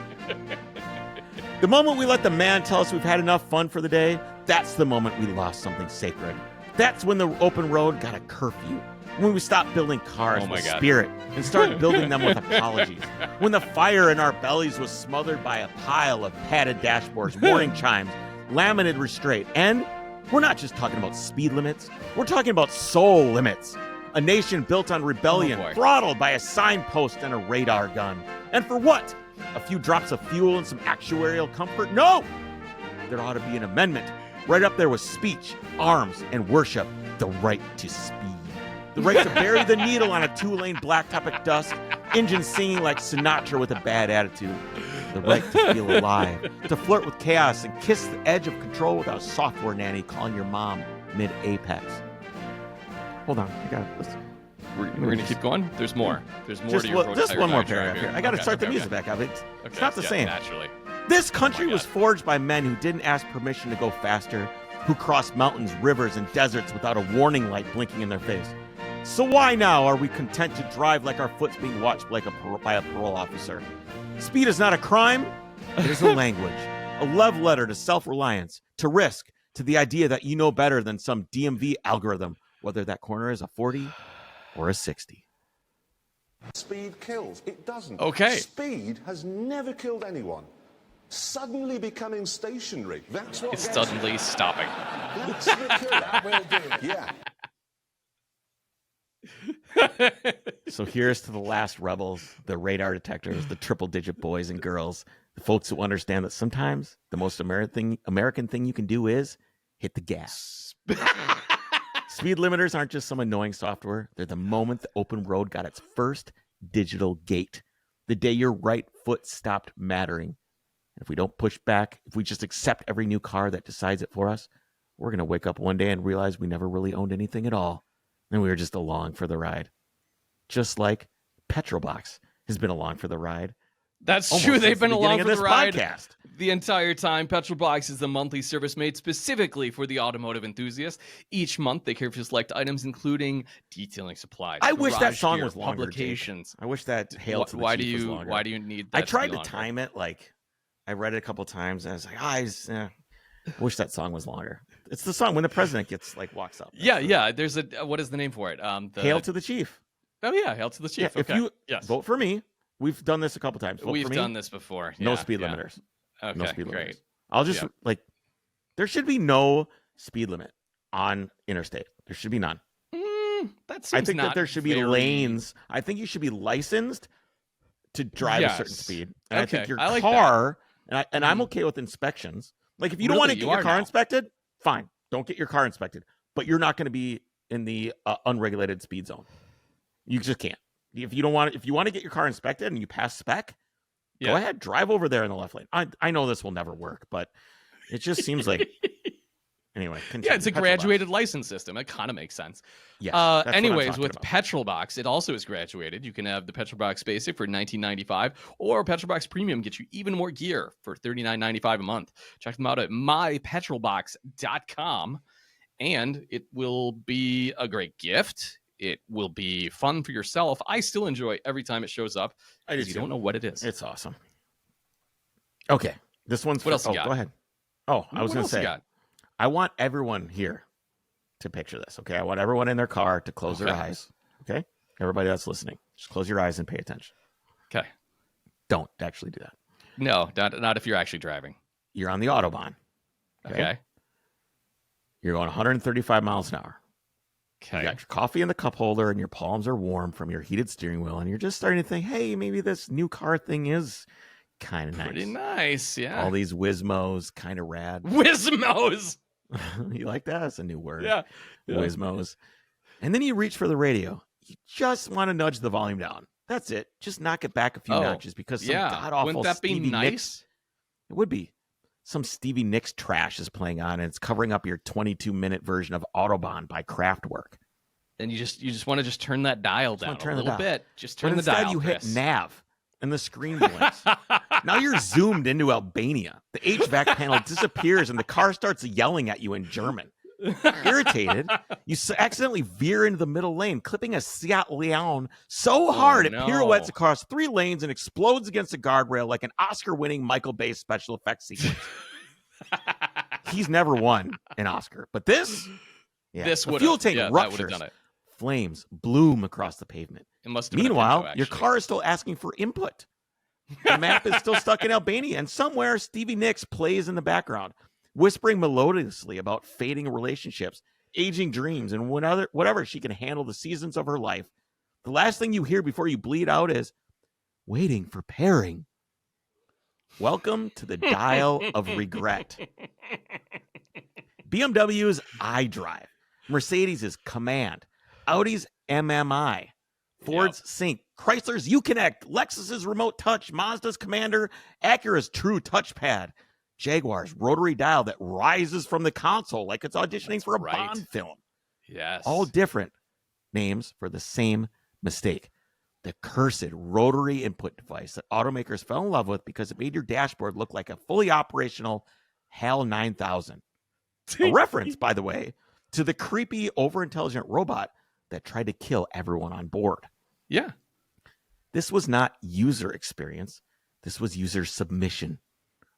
The moment we let the man tell us we've had enough fun for the day, that's the moment we lost something sacred. That's when the open road got a curfew. When we stopped building cars with spirit and started building them with apologies. When the fire in our bellies was smothered by a pile of padded dashboards, warning chimes, laminated restraint. And we're not just talking about speed limits. We're talking about soul limits. A nation built on rebellion, throttled by a signpost and a radar gun. And for what? A few drops of fuel and some actuarial comfort? No! There ought to be an amendment. Right up there with speech, arms, and worship. The right to speed. The right to bury the needle on a 2-lane blacktop at dusk, engine singing like Sinatra with a bad attitude. The right to feel alive, to flirt with chaos and kiss the edge of control without a software nanny calling your mom mid-apex. Hold on, I got this. We're going to keep going? There's more. There's more to your just one more paragraph here. I got to start the music back up. It's not the same. Naturally. This country was forged by men who didn't ask permission to go faster, who crossed mountains, rivers, and deserts without a warning light blinking in their face. So why now are we content to drive like our foot's being watched by a parole officer? Speed is not a crime. It is a language, a love letter to self-reliance, to risk, to the idea that you know better than some DMV algorithm, whether that corner is a 40 or a 60. Speed kills. It doesn't. Okay. Speed has never killed anyone. Suddenly becoming stationary. That's what It's suddenly stopping. That's the killer. Will do. Yeah. So here's to the last rebels, the radar detectors, the triple-digit boys and girls, The folks who understand that sometimes the most American thing you can do is hit the gas. Speed limiters aren't just some annoying software. They're the moment the open road got its first digital gate. The day your right foot stopped mattering. If we don't push back, if we just accept every new car that decides it for us, we're going to wake up one day and realize we never really owned anything at all. And we were just along for the ride. Just like Petrolbox has been along for the ride. That's Almost true. since They've been the along beginning for of the this ride podcast. the entire time. Petrolbox is the monthly service made specifically for the automotive enthusiast. Each month, they carefully select items, including detailing supplies. I wish that garage song gear, was longer. Publications. Jake. I wish that Hail to the Why Chief do was you? longer. Why do you need that? I tried to, to be longer? time it. Like, I read it a couple times, and I was like, wish that song was longer. It's the song when the president walks up. Yeah. There's a what is the name for it? Hail to the Chief. Oh yeah, Hail to the Chief. Yeah, okay. If you yes. vote for me, we've done this a couple times. Vote We've for me, done this before. no Yeah, speed yeah. limiters. Okay, No speed great. limiters. I'll just there should be no speed limit on interstate. There should be none. That seems I think not that there should be very- lanes. I think you should be licensed to drive a certain Yes. speed. And I think Okay, your I like car, and I'm okay with inspections. Like if you don't want to Really? get You your are car now? inspected, fine. Don't get your car inspected. But you're not going to be in the unregulated speed zone. You just can't. If you want to get your car inspected and you pass spec, go ahead, drive over there in the left lane. I know this will never work, but it just seems like anyway. Continue. Yeah, it's a Petrolbox. graduated license system. It kind of makes sense. Yes, that's what I'm anyways, talking with about. Petrolbox, it also is graduated. You can have the Petrolbox Basic for $19.95, or Petrolbox Premium gets you even more gear for $39.95 a month. Check them out at mypetrolbox.com, and it will be a great gift. It will be fun for yourself. I still enjoy every time it shows up. I do because you too. don't know what it is. It's awesome. Okay, this one's What else you got? Go ahead. Oh, I was What going to else you say, got? I want everyone here to picture this. Okay, I want everyone in their car to close their Okay. eyes. Okay, everybody that's listening, just close your eyes and pay attention. Okay. Don't actually do that. No, not if you're actually driving. You're on the Autobahn. Okay. You're going 135 miles an hour. Okay. You got your coffee in the cup holder and your palms are warm from your heated steering wheel, and you're just starting to think, hey, maybe this new car thing is kind of nice. Pretty nice, yeah. All these Wizmos, kind of rad. Wizmos. You like that? That's a new word. Yeah. Wizmos. And then you reach for the radio. You just want to nudge the volume down. That's it. Just knock it back a few notches because some god-awful Wouldn't that be Stevie nice? Nicks. It would be. Some Stevie Nicks trash is playing on, and it's covering up your 22-minute version of Autobahn by Kraftwerk. And you just want to just turn that dial down turn a the little dial. bit. Just But turn the instead, dial. you hit Chris. nav, and the screen blinks. Now you're zoomed into Albania. The HVAC panel disappears, and the car starts yelling at you in German. Irritated, you accidentally veer into the middle lane, clipping a Seat Leon so hard it pirouettes across 3 lanes and explodes against a guardrail like an Oscar-winning Michael Bay special effects sequence. He's never won an Oscar, but this This the would fuel tank that would have ruptures. done it. Flames bloom across the pavement. It must have been a Meanwhile, Pinto, your actually. car is still asking for input. The map is still stuck in Albania, and somewhere Stevie Nicks plays in the background, whispering melodiously about fading relationships, aging dreams, and whatever she can handle the seasons of her life. The last thing you hear before you bleed out is waiting for pairing. Welcome to the dial of regret. BMW's iDrive, Mercedes' Command, Audi's MMI, Ford's Sync, Chrysler's Uconnect, Lexus's Remote Touch, Mazda's Commander, Acura's True Touchpad, Jaguar's rotary dial that rises from the console like it's auditioning for a Bond film. Yes. All different names for the same mistake. The cursed rotary input device that automakers fell in love with because it made your dashboard look like a fully operational HAL 9000. A reference, by the way, to the creepy, overintelligent robot that tried to kill everyone on board. Yeah. This was not user experience. This was user submission.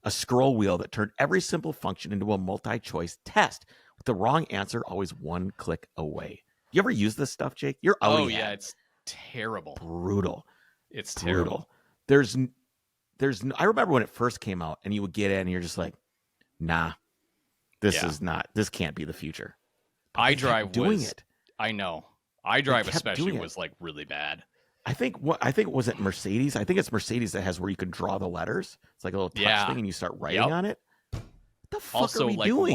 A scroll wheel that turned every simple function into a multi-choice test, with the wrong answer always one click away. You ever use this stuff, Jake? You're Oh, yeah. It's terrible. Brutal. It's terrible. There's I remember when it first came out and you would get in and you're just like, nah, this can't be the future. iDrive doing was it. I know. iDrive kept especially doing it. was like really bad. I think was it Mercedes? I think it's Mercedes that has where you can draw the letters. It's like a little touch thing, and you start writing on it. What the fuck Also, are we like, doing?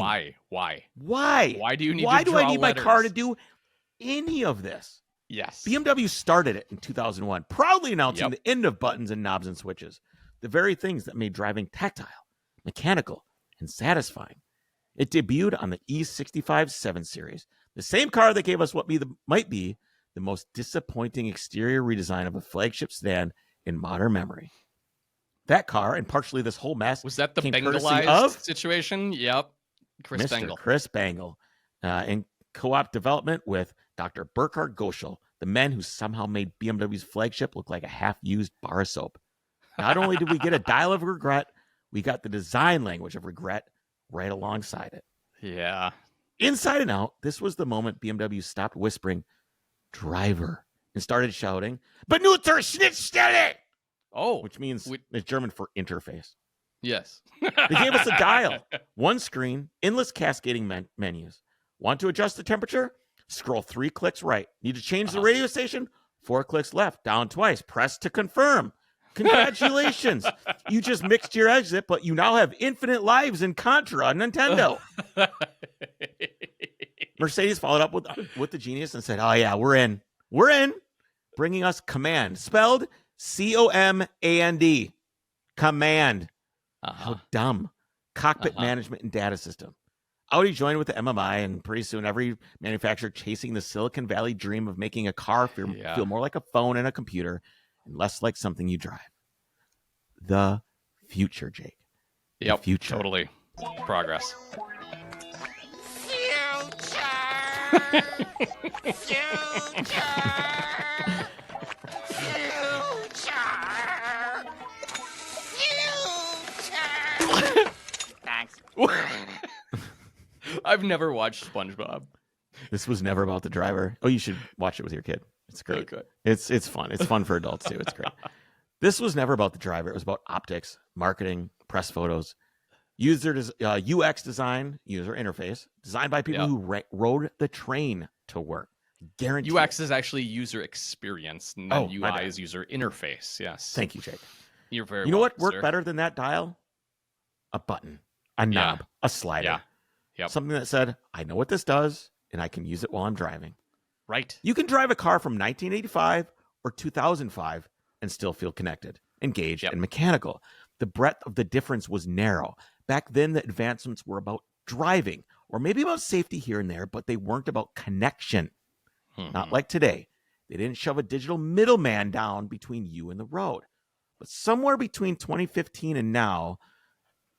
Why? Why do you need? Why to do I draw need letters? my car to do any of this? Yes. BMW started it in 2001, proudly announcing the end of buttons and knobs and switches, the very things that made driving tactile, mechanical, and satisfying. It debuted on the E65 7 Series, the same car that gave us what might be the most disappointing exterior redesign of a flagship sedan in modern memory. That car, and partially this whole mess, was that the came courtesy Bengalized of situation? Yep. Chris Mr. Bengal. Chris Bangle, in co-op development with Dr. Burkhard Goschel, the men who somehow made BMW's flagship look like a half-used bar of soap. Not only did we get a dial of regret, we got the design language of regret right alongside it. Yeah. Inside and out, this was the moment BMW stopped whispering driver and started shouting Benutzer Schnittstelle, which means it's German for interface. Yes. They gave us a dial, one screen, endless cascading menus. Want to adjust the temperature? Scroll 3 clicks right. Need to change the radio station? 4 clicks left. Down twice. Press to confirm. Congratulations. You just mixed your exit, but you now have infinite lives in Contra on Nintendo. Mercedes followed up with the genius and said, oh yeah, we're in. We're in. Bringing us Command, spelled C-O-M-A-N-D. Command. How dumb. Cockpit management and data system. Audi joined with the MMI, and pretty soon every manufacturer chasing the Silicon Valley dream of making a car feel more like a phone and a computer and less like something you drive. The future, Jake. Yep, the future. Totally. Progress. Thanks. I've never watched SpongeBob. This was never about the driver. Oh, you should watch it with your kid. It's great. Okay. It's fun. It's fun for adults too. It's great. This was never about the driver. It was about optics, marketing, press photos, UX design, user interface, designed by people who rode the train to work. Guaranteed. UX is actually user experience, and then UI is user interface. Yes. Thank you, Jake. You're very. You know what welcome, worked sir. better than that dial? A button, a knob, a slider. Yeah. Yep. Something that said, I know what this does, and I can use it while I'm driving. Right. You can drive a car from 1985 or 2005 and still feel connected, engaged, and mechanical. The breadth of the difference was narrow. Back then, the advancements were about driving, or maybe about safety here and there, but they weren't about connection. Not like today. They didn't shove a digital middleman down between you and the road. But somewhere between 2015 and now,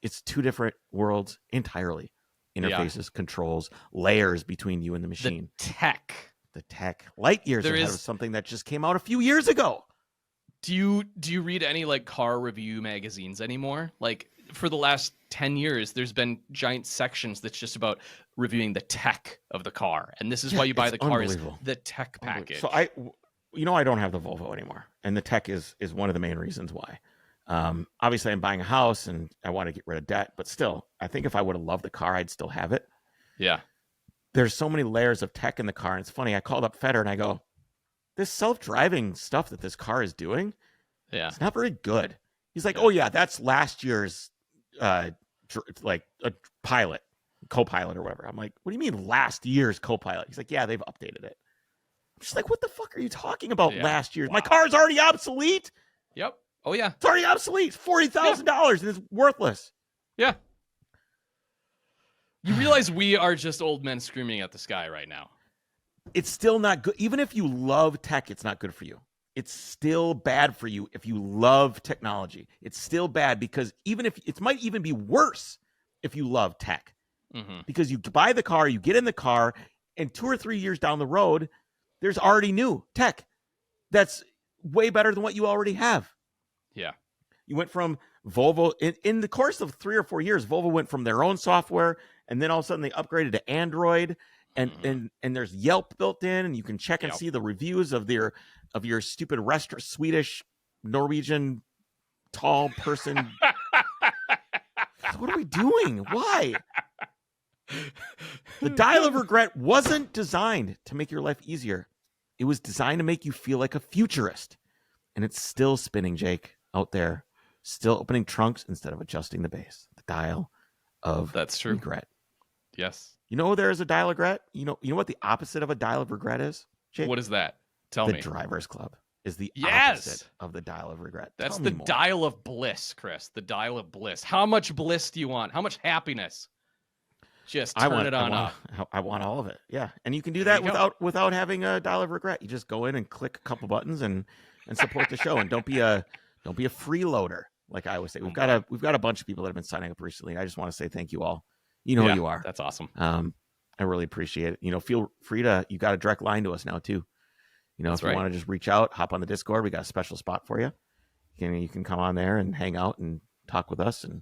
it's two different worlds entirely. Interfaces, controls, layers between you and the machine. The tech. Light years ahead of something that just came out a few years ago. Do you read any like car review magazines anymore? Like for the last 10 years, there's been giant sections that's just about reviewing the tech of the car. And this is why you buy the car, is the tech package. So I don't have the Volvo anymore. And the tech is one of the main reasons why. Obviously I'm buying a house and I want to get rid of debt, but still, I think if I would have loved the car, I'd still have it. Yeah. There's so many layers of tech in the car. And it's funny. I called up Feder and I go, this self-driving stuff that this car is doing, it's not very good. He's like, oh yeah, that's last year's, like a pilot, co-pilot or whatever. I'm like, what do you mean last year's co-pilot? He's like, yeah, they've updated it. I'm just like, what the fuck are you talking about last year's? My car's already obsolete. Yep. Oh yeah. It's already obsolete. $40,000 and it's worthless. Yeah. You realize we are just old men screaming at the sky right now. It's still not good. Even if you love tech, it's not good for you. It's still bad for you if you love technology. It's still bad because even if it might even be worse if you love tech. Because you buy the car, you get in the car, and 2 or 3 years down the road, there's already new tech that's way better than what you already have. Yeah. You went from Volvo in the course of 3 or 4 years, Volvo went from their own software, and then all of a sudden they upgraded to Android, and there's Yelp built in, and you can check and see the reviews of your stupid restaurant, Swedish, Norwegian, tall person. What are we doing? Why? The dial of regret wasn't designed to make your life easier. It was designed to make you feel like a futurist. And it's still spinning, Jake, out there. Still opening trunks instead of adjusting the base. The dial of That's true. regret. Yes. You know there is a dial of regret? You know what the opposite of a dial of regret is, Jake? What is that? Tell the me. Drivers Club is the Yes! opposite of the dial of regret. That's Tell the me more. dial of bliss, Chris. The dial of bliss. How much bliss do you want? How much happiness? Just turn it on up. I want all of it. Yeah, and you can do There that you go. without having a dial of regret. You just go in and click a couple buttons and support the show. And don't be a freeloader, like I always say. We've got a bunch of people that have been signing up recently. I just want to say thank you all. You know who you are. That's awesome. I really appreciate it. Feel free to. You got a direct line to us now too. If you want to just reach out, hop on the Discord. We got a special spot for you. You can come on there and hang out and talk with us, and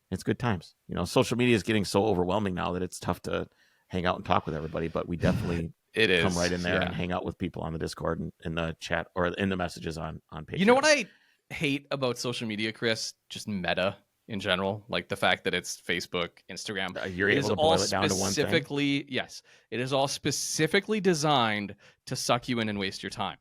it's good times. Social media is getting so overwhelming now that it's tough to hang out and talk with everybody. But we definitely come right in there and hang out with people on the Discord and in the chat or in the messages on Patreon. You know what I hate about social media, Chris? Just meta in general, like the fact that it's Facebook, Instagram. You're able to boil it down to one thing. Yes, it is all specifically designed to suck you in and waste your time.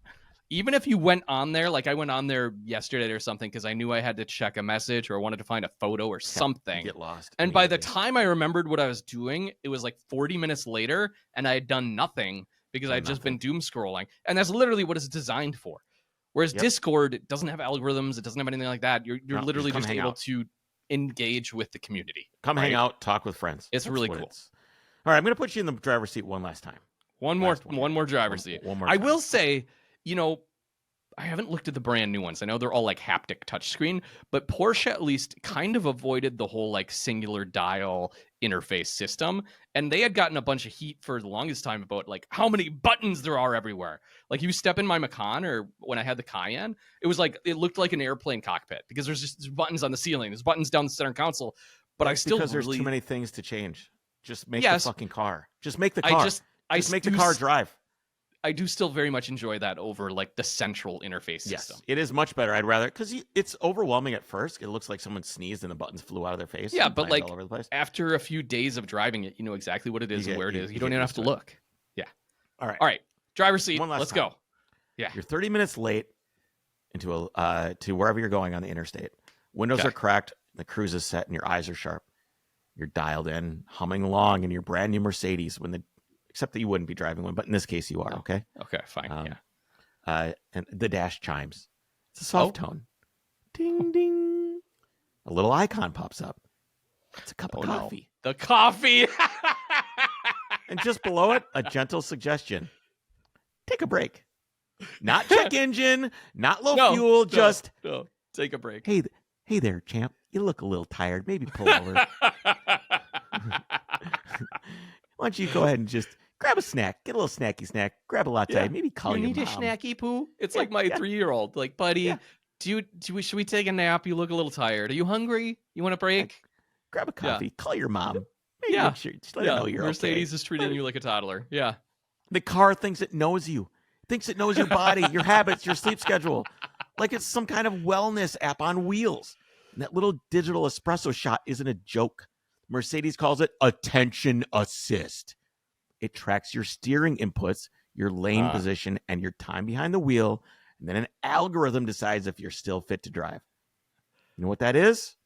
Even if you went on there, like I went on there yesterday or something because I knew I had to check a message or wanted to find a photo or something. Get lost. And by the time I remembered what I was doing, it was like 40 minutes later and I had done nothing because I'd just been doom scrolling. And that's literally what it's designed for. Whereas Discord, it doesn't have algorithms. It doesn't have anything like that. You're literally just able to engage with the community. Come hang out, talk with friends. It's really cool. All right, I'm going to put you in the driver's seat one last time. One more driver's seat. One more I time. will say, I haven't looked at the brand new ones. I know they're all like haptic touchscreen, but Porsche at least kind of avoided the whole like singular dial interface system. And they had gotten a bunch of heat for the longest time about like how many buttons there are everywhere. Like you step in my Macan or when I had the Cayenne, it was like, it looked like an airplane cockpit because there's buttons on the ceiling. There's buttons down the center console, but That's I still because there's too many things to change. Just make the fucking car. Just make the car. Just make the car drive. I do still very much enjoy that over like the central interface system. Yes, it is much better. I'd rather because it's overwhelming at first. It looks like someone sneezed and the buttons flew out of their face. Yeah, but like all over the place. after a few days of driving it, you know exactly what it is and where it is. You don't even have to look. Yeah. All right. Driver's seat. One last Let's time. go. Yeah. You're 30 minutes late into to wherever you're going on the interstate. Windows are cracked. The cruise is set and your eyes are sharp. You're dialed in, humming along in your brand new Mercedes except that you wouldn't be driving one, but in this case you are, okay? Okay, fine. And the dash chimes. It's a soft tone. Ding, ding. A little icon pops up. It's a cup of coffee. No. The coffee. And just below it, a gentle suggestion. Take a break. Not check engine, not low fuel, just take a break. Hey there, champ. You look a little tired. Maybe pull over. Why don't you go ahead and just grab a snack, get a little snacky snack, grab a latte, maybe call your mom. You need a snacky poo? It's like my 3-year-old. Like, buddy, should we take a nap? You look a little tired. Are you hungry? You want a break? Grab a coffee, call your mom. Maybe make sure, just let her know you're Mercedes is treating you like a toddler. Yeah. The car thinks it knows you. It thinks it knows your body, your habits, your sleep schedule. Like it's some kind of wellness app on wheels. And that little digital espresso shot isn't a joke. Mercedes calls it attention assist. It tracks your steering inputs, your lane position, and your time behind the wheel. And then an algorithm decides if you're still fit to drive. You know what that is?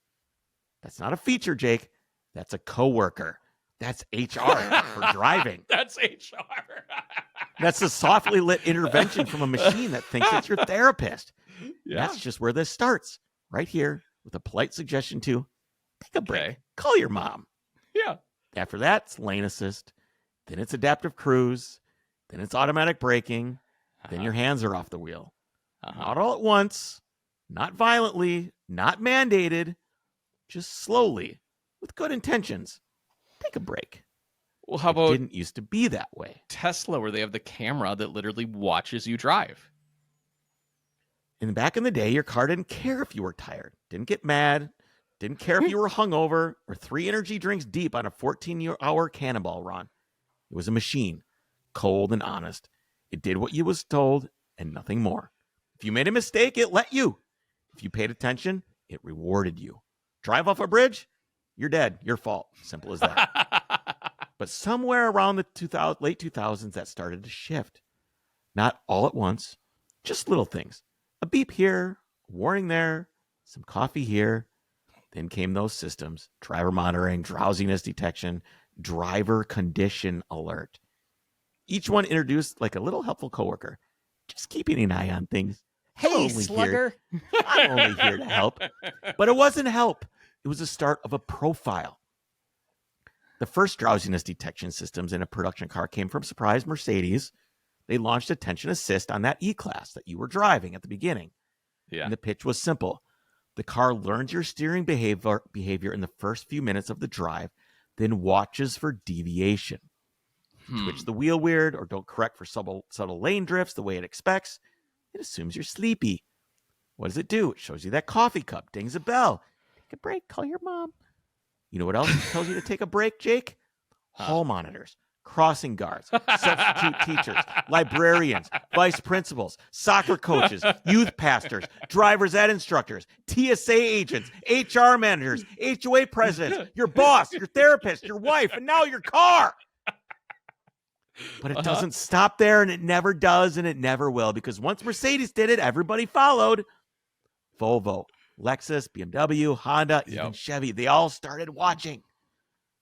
That's not a feature, Jake. That's a coworker. That's HR for driving. That's HR. That's a softly lit intervention from a machine that thinks it's your therapist. Yeah. That's just where this starts. Right here with a polite suggestion to take a break. Okay. Call your mom. Yeah. After that, it's lane assist. Then it's adaptive cruise. Then it's automatic braking. Then your hands are off the wheel. Not all at once. Not violently. Not mandated. Just slowly. With good intentions. Take a break. Well, how about it didn't used to be that way. Tesla, where they have the camera that literally watches you drive? Back in the day, your car didn't care if you were tired. Didn't get mad. Didn't care if you were hungover or 3 energy drinks deep on a 14-hour cannonball run. It was a machine, cold and honest. It did what you was told and nothing more. If you made a mistake, it let you. If you paid attention, it rewarded you. Drive off a bridge, you're dead. Your fault. Simple as that. But somewhere around the late 2000s, that started to shift. Not all at once, just little things. A beep here, a warning there, some coffee here. Then came those systems: driver monitoring, drowsiness detection, driver condition alert. Each one introduced like a little helpful coworker, just keeping an eye on things. Hey, slugger. I'm only here to help. But it wasn't help. It was the start of a profile. The first drowsiness detection systems in a production car came from surprise Mercedes. They launched attention assist on that E-Class that you were driving at the beginning. Yeah. And the pitch was simple. The car learns your steering behavior in the first few minutes of the drive, then watches for deviation. Twitch the wheel weird or don't correct for subtle lane drifts the way it expects, it assumes you're sleepy. What does it do? It shows you that coffee cup, dings a bell. Take a break, call your mom. You know what else tells you to take a break, Jake? Hall monitors, crossing guards, substitute teachers, librarians, vice principals, soccer coaches, youth pastors, driver's ed instructors, TSA agents, HR managers, HOA presidents, your boss, your therapist, your wife, and now your car. But it doesn't stop there, and it never does, and it never will, because once Mercedes did it, everybody followed. Volvo, Lexus, BMW, Honda, even Chevy, they all started watching.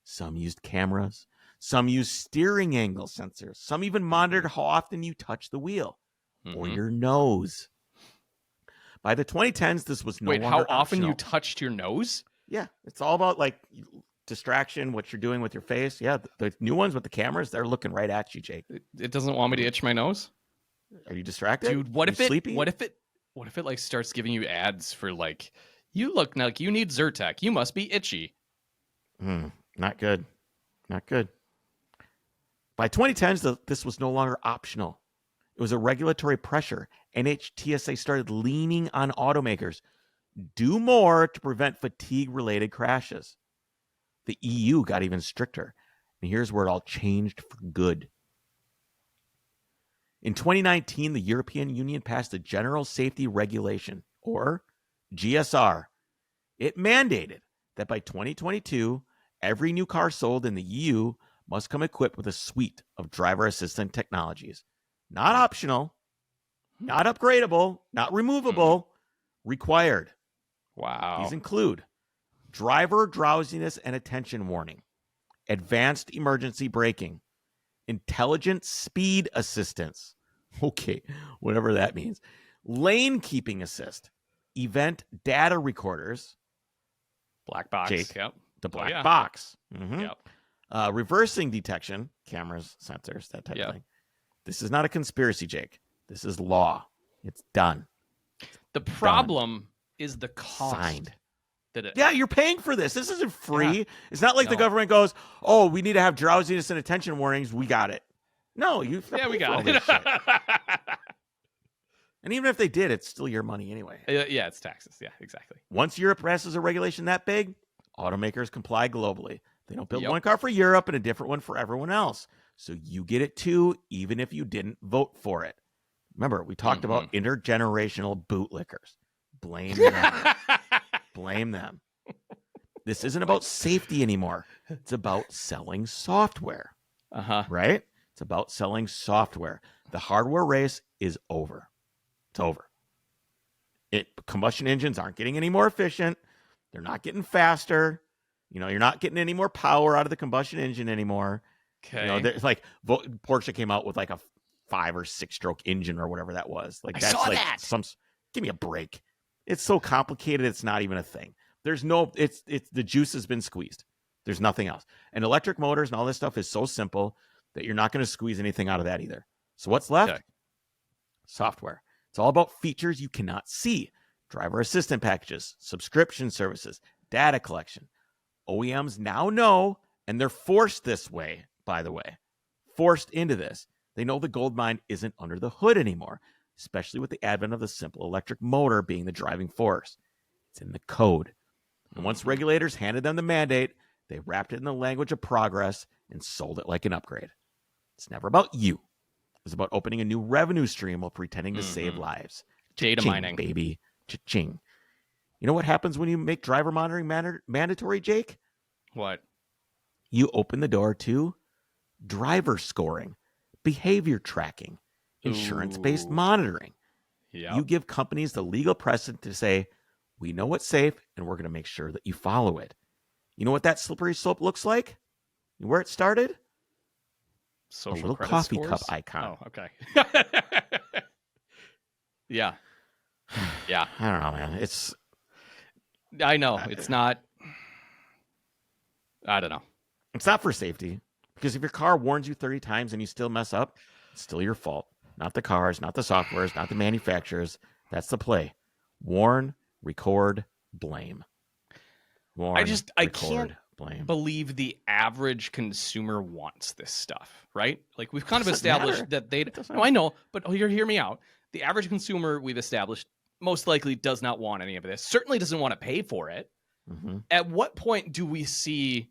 Some used cameras. Some used steering angle sensors. Some even monitored how often you touch the wheel or your nose. By the 2010s, this was no longer how often optional. you touched your nose? Yeah, it's all about like distraction, what you're doing with your face. Yeah, the new ones with the cameras, they're looking right at you, Jake. It doesn't want me to itch my nose? Are you distracted? Dude, what if sleepy? What if it like starts giving you ads for like, you look like you need Zyrtec. You must be itchy. Not good. Not good. By 2010s, this was no longer optional. It was a regulatory pressure. NHTSA started leaning on automakers. Do more to prevent fatigue-related crashes. The EU got even stricter. And here's where it all changed for good. In 2019, the European Union passed a General Safety Regulation, or GSR. It mandated that by 2022, every new car sold in the EU must come equipped with a suite of driver assistant technologies. Not optional, not upgradable, not removable, required. Wow. These include driver drowsiness and attention warning, advanced emergency braking, intelligent speed assistance. Okay, whatever that means. Lane keeping assist, event data recorders. Black box. Jake, Yep. the black box. Yep. Reversing detection, cameras, sensors, that type of thing. This is not a conspiracy, Jake. This is law. It's done. The problem is the cost. Signed. Yeah, you're paying for this. This isn't free. Yeah. It's not like the government goes, oh, we need to have drowsiness and attention warnings. We got it. No, we got it. And even if they did, it's still your money anyway. Yeah, it's taxes. Yeah, exactly. Once Europe passes a regulation that big, automakers comply globally. They don't build one car for Europe and a different one for everyone else. So you get it too, even if you didn't vote for it. Remember, we talked about intergenerational bootlickers. Blame them. Blame them. This isn't about safety anymore. It's about selling software. Right? It's about selling software. The hardware race is over. It's over. Combustion engines aren't getting any more efficient. They're not getting faster. You're not getting any more power out of the combustion engine anymore. Okay. There's like Porsche came out with like a 5 or 6 stroke engine or whatever that was. Like that's like that. Give me a break. It's so complicated. It's not even a thing. There's no. It's the juice has been squeezed. There's nothing else. And electric motors and all this stuff is so simple that you're not going to squeeze anything out of that either. So what's left? Okay. Software. It's all about features you cannot see. Driver assistant packages, subscription services, data collection. OEMs now know, and they're forced this way, by the way, forced into this. They know the gold mine isn't under the hood anymore, especially with the advent of the simple electric motor being the driving force. It's in the code. And once regulators handed them the mandate, they wrapped it in the language of progress and sold it like an upgrade. It's never about you. It's about opening a new revenue stream while pretending to save lives. Data mining. Baby. Cha-ching. You know what happens when you make driver monitoring mandatory, Jake? What? You open the door to driver scoring, behavior tracking, insurance-based monitoring. Yeah. You give companies the legal precedent to say, we know what's safe, and we're going to make sure that you follow it. You know what that slippery slope looks like? Where it started? Social a little credit coffee scores? cup icon. Oh, okay. Yeah. Yeah. I don't know, man. It's I know. It's not. I don't know. It's not for safety, because if your car warns you 30 times and you still mess up, it's still your fault. Not the cars, not the softwares, not the manufacturers. That's the play. Warn, record, blame. Warn, I record, can't blame. believe the average consumer wants this stuff, right? Like we've kind of Doesn't established matter. that they. Doesn't No, I know, but hear me out. The average consumer we've established most likely does not want any of this. Certainly doesn't want to pay for it. Mm-hmm. At what point do we see?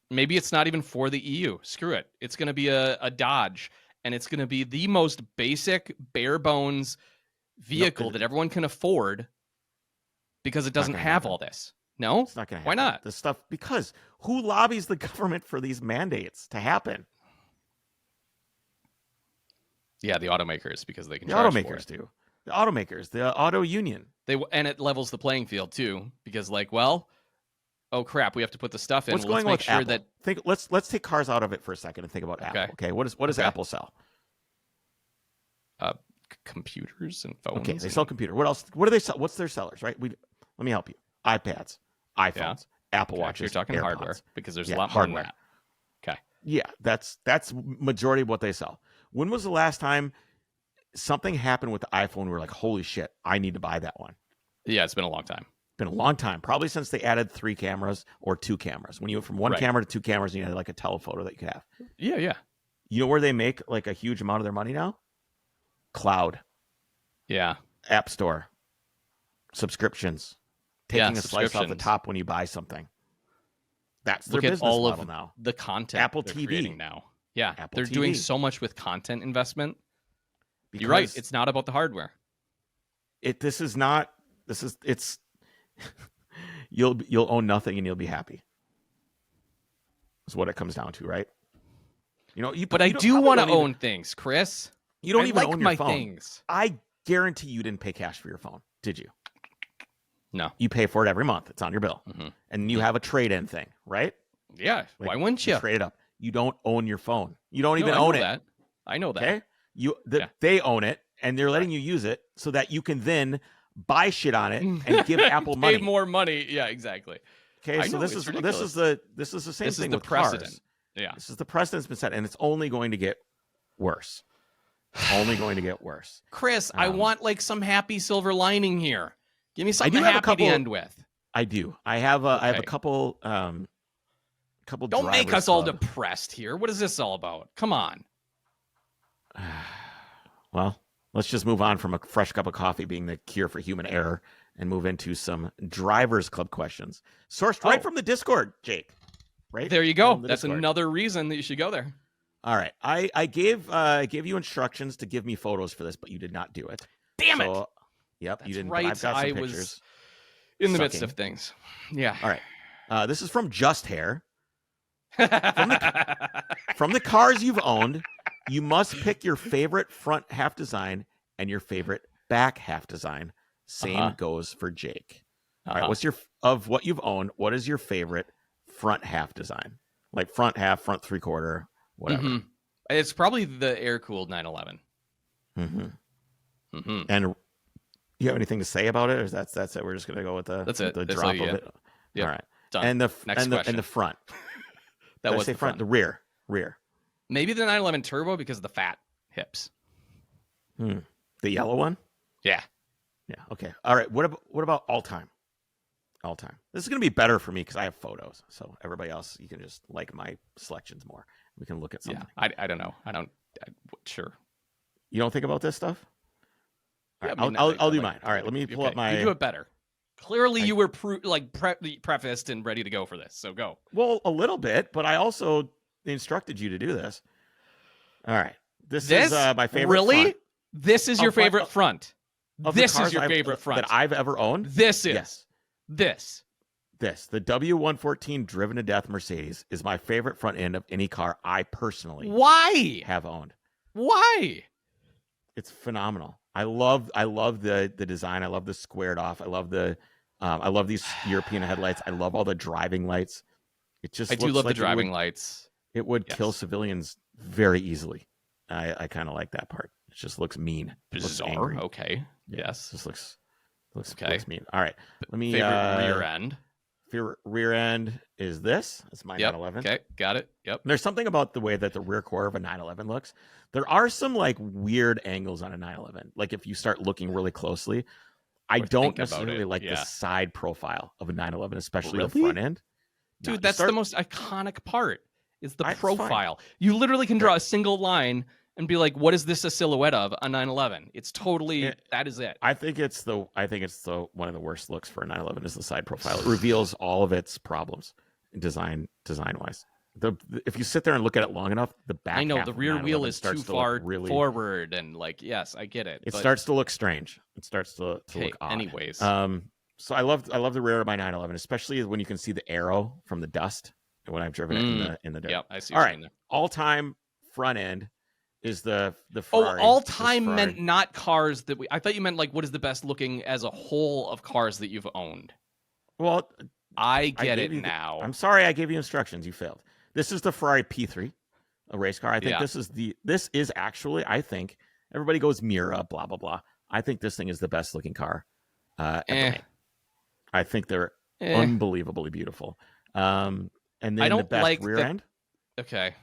Maybe it's not even for the EU. Screw it. It's going to be a Dodge, and it's going to be the most basic, bare bones vehicle that everyone can afford because it doesn't have all this. No? It's not going to happen. Why not? This stuff, because who lobbies the government for these mandates to happen? Yeah, the automakers, because they can The charge for automakers it. do. The automakers, the auto union. And it levels the playing field too, because oh crap, we have to put the stuff in. What's Well, going on let's with make sure Apple? that Let's take cars out of it for a second and think about Apple. Okay, what does Apple sell? computers and phones. Okay, they sell computer. What else? What do they sell? What's their sellers? Right? Let me help you. iPads, iPhones, Apple Watches. You're talking AirPods. hardware because there's a lot more than that. Okay. Yeah, that's majority of what they sell. When was the last time something happened with the iPhone? We're like, holy shit, I need to buy that one. Yeah, it's been a long time. Been a long time, probably since they added 3 cameras or 2 cameras. When you went from 1 camera to 2 cameras, and you had like a telephoto that you could have. Yeah, yeah. You know where they make like a huge amount of their money now? Cloud, Yeah. App Store, subscriptions, taking a slice off the subscriptions. top when you buy something. That's their Look at business all model of now. the content Apple they're TV. creating now. Yeah, Apple they're doing TV. so much with content investment. Because You're right. It's not about the hardware. It's you'll own nothing and you'll be happy. Is what it comes down to, right? But I do want to own things, Chris. You don't I even like own your my phone. things. I guarantee you didn't pay cash for your phone, did you? No. You pay for it every month. It's on your bill. Mm-hmm. And you have a trade-in thing, right? Yeah. Like, why wouldn't you? Trade it up. You don't own your phone. You don't even I own know it. that. I know that. Okay? They own it, and they're letting you use it so that you can then buy shit on it and give Apple money. Pay more money. Yeah, exactly. Okay, so this is the same thing with precedent. cars. Yeah. This is the precedent's been set, and it's only going to get worse. It's only going to get worse. Chris, I want like some happy silver lining here. Give me something have a happy couple- to end with. I do. I have a couple. Don't make Drivers us all Club. depressed here. What is this all about? Come on. Well, let's just move on from a fresh cup of coffee being the cure for human error and move into some Drivers Club questions sourced right from the Discord, Jake. Right there you go. From the That's Discord. another reason that you should go there. All right. I gave you instructions to give me photos for this, but you did not do it. Damn it. Yep, That's you didn't. right. I've got some I pictures. was in the midst Sucking. of things. Yeah. All right. This is from Just Hair. From the cars you've owned, you must pick your favorite front half design and your favorite back half design. Same goes for Jake. All right. What's of what you've owned? What is your favorite front half design? Like front half, front 3/4, whatever. Mm-hmm. It's probably the air-cooled 911. Mm-hmm. Mm-hmm. And you have anything to say about it, or that's it? We're just gonna go with the That's it. the That's drop all you of get. it. Yep. All right. Done. And the Next and question. the front. That Did I was say the front. The rear. Maybe the 911 Turbo because of the fat hips. The yellow one. Yeah. Yeah. Okay. All right. What about all time? All time. This is gonna be better for me because I have photos. So everybody else, you can just like my selections more. We can look at something. Yeah. I don't know. Sure. You don't think about this stuff? All Yeah, right, I mean, I'll do like- mine. All right. Let me pull up okay. my. You do it better. Clearly, you were prefaced and ready to go for this. So go. Well, a little bit, but I also instructed you to do this. All right. This is my favorite. Really? Front This is your favorite front. of the This is cars your favorite front that I've ever owned. This is. Yes. This. The W114 driven to death Mercedes is my favorite front end of any car I personally Why? have owned. Why? It's phenomenal. I love the design. I love the squared off. I love these European headlights. I love all the driving lights. It just I do looks love like the driving lights. it would kill Yes. civilians very easily. I kind of like that part. It just looks mean. It looks Bizarre. angry. Okay. Yeah, Yes. It just looks Okay. mean. All right. Let me Favorite rear end. rear end is this. It's my Yep. 911. Okay. Got it. Yep. There's something about the way that the rear core of a 911 looks. There are some like weird angles on a 911. Like if you start looking really closely, I Or don't think about necessarily it, like the yeah. side profile of a 911, especially the Really? front end. No, Dude, you that's start- the most iconic part. Is the It's fine. profile. You literally can draw a single line and be like, "What is this a silhouette of?" A 911. It's totally Yeah. that is it. I think it's the one of the worst looks for a 911 is the side profile. It reveals all of its problems design wise. If you sit there and look at it long enough, the back I know half the of rear wheel 911 is too starts to look far really forward, and like, yes, I get it. It but- starts to look strange. It starts to Okay, look odd. anyways. So I love the rear of my 911, especially when you can see the arrow from the dust when I've driven it in the dirt. Yep, I see. All what right, you mean there. all time front end is the Oh, Ferrari. all this time Ferrari. meant not cars that we. I thought you meant like what is the best looking as a whole of cars that you've owned. Well, I get gave it you now. I'm sorry, I gave you instructions. You failed. This is the Ferrari P3, a race car. I think Yeah. this is actually. I think everybody goes Mira, blah blah blah. I think this thing is the best looking car ever made. I think they're unbelievably beautiful. And then I the don't best like rear the- end. Okay,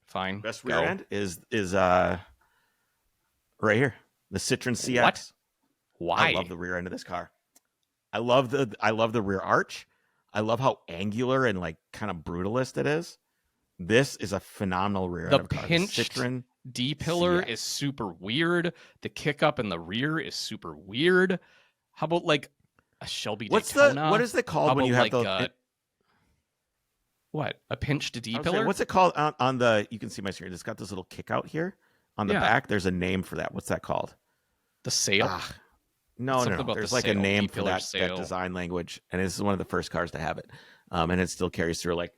fine. Best Go. rear end is right here. The Citroen CX. What? Why? I love the rear end of this car. I love the rear arch. I love how angular and like kind of brutalist it is. This is a phenomenal rear The end of a car. The pinched Citroen D pillar CX. is super weird. The kick up in the rear is super weird. How about like a Shelby What Daytona? is it called How when you about, have like, what? A pinched D I was saying, pillar? what's it called on the? You can see my screen. It's got this little kick out here on the Yeah. back. There's a name for that. What's that called? The sail? Ah, no, Something no. about There's the like a sail, name for D-pillar that sail. design language, and this is one of the first cars to have it. And it still carries through. Like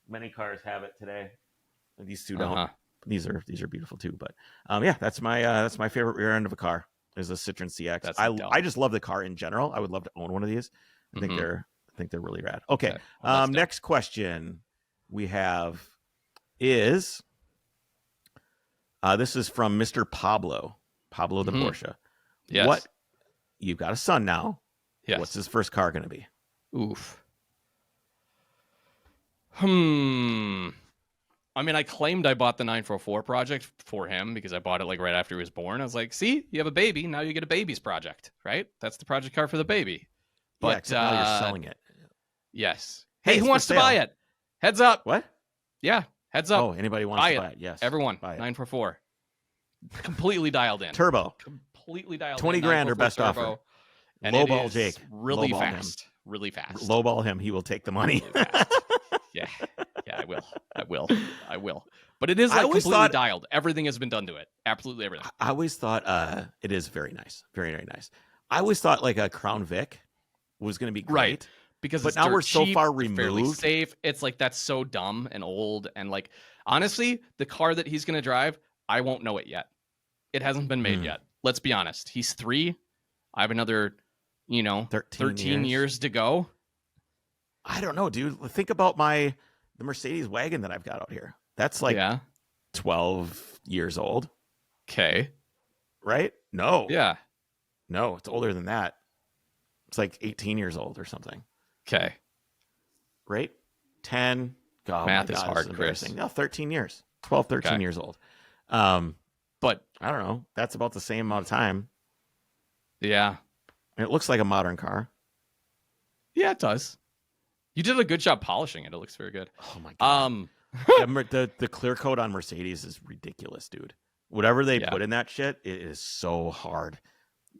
many cars have it today. These two don't. Uh-huh. These are beautiful too. But yeah, that's my favorite rear end of a car is a Citroen CX. That's I dumb. just love the car in general. I would love to own one of these. I think they're really rad. Okay. Okay. Well, that's dumb. Next question we have is this is from Mr. Pablo the Porsche. Yes. What you've got a son now. Yes. What's his first car going to be? Oof. I mean, I claimed I bought the 944 project for him because I bought it like right after he was born. I was like, see, you have a baby. Now you get a baby's project, right? That's the project car for the baby. Yeah, But except now you're selling it. yes. Hey, Hey, it's who for wants to buy sale. it? Heads up. What? Yeah, heads up. Oh, anybody wants Buy to it. buy it? Yes. Everyone, buy it. 944. Completely dialed in. Turbo. Completely dialed 20 in. grand or 944 best turbo. offer. And it Lowball is Jake. really Lowball him. fast. Really fast. Lowball him. He will take the money. Really fast. Yeah, I will. But it is I like always completely thought- dialed. Everything has been done to it. Absolutely everything. I always thought it is very nice. Very, very nice. I always thought like a Crown Vic was going to be great. Right. Because But it's now dirt we're so cheap, far it's fairly removed. safe. It's like that's so dumb and old and like honestly, the car that he's gonna drive, I won't know it yet. It hasn't been made yet. Let's be honest. He's 3. I have another, 13 years to go. I don't know, dude. Think about the Mercedes wagon that I've got out here. That's like Yeah. 12 years old, Okay. right? No. Yeah. No, it's older than that. It's like 18 years old or something, Okay. right? 10. God, Math my is God, hard, this Chris. embarrassing. No, 13 years. 12, 13 Okay. years old. But I don't know. That's about the same amount of time. yeah. And it looks like a modern car. Yeah, it does. You did a good job polishing it. It looks very good. Oh my God. The clear coat on Mercedes is ridiculous, dude. Whatever they Yeah. put in that shit, it is so hard.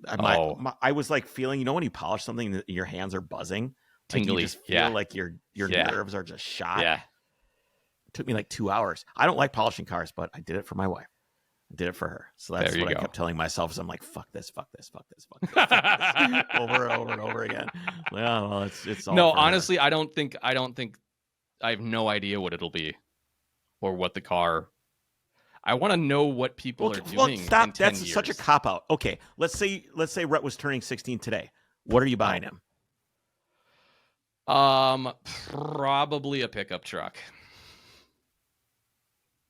Oh. I was like feeling, when you polish something, your hands are buzzing, like Tingly. you just feel Yeah. like your Yeah. nerves are just shot. Yeah. It took me like 2 hours. I don't like polishing cars, but I did it for my wife. I did it for her. So that's There you what I go. kept telling myself. Is I'm like, fuck this, fuck this, fuck this, fuck this, fuck this, over and over and over again. Well, it's all No, for her. honestly, I don't think I have no idea what it'll be or what the car. I want to know what people are Well, doing. stop. In 10 That's years. such a cop out. Okay, let's say Rhett was turning 16 today. What are you buying him? Probably a pickup truck.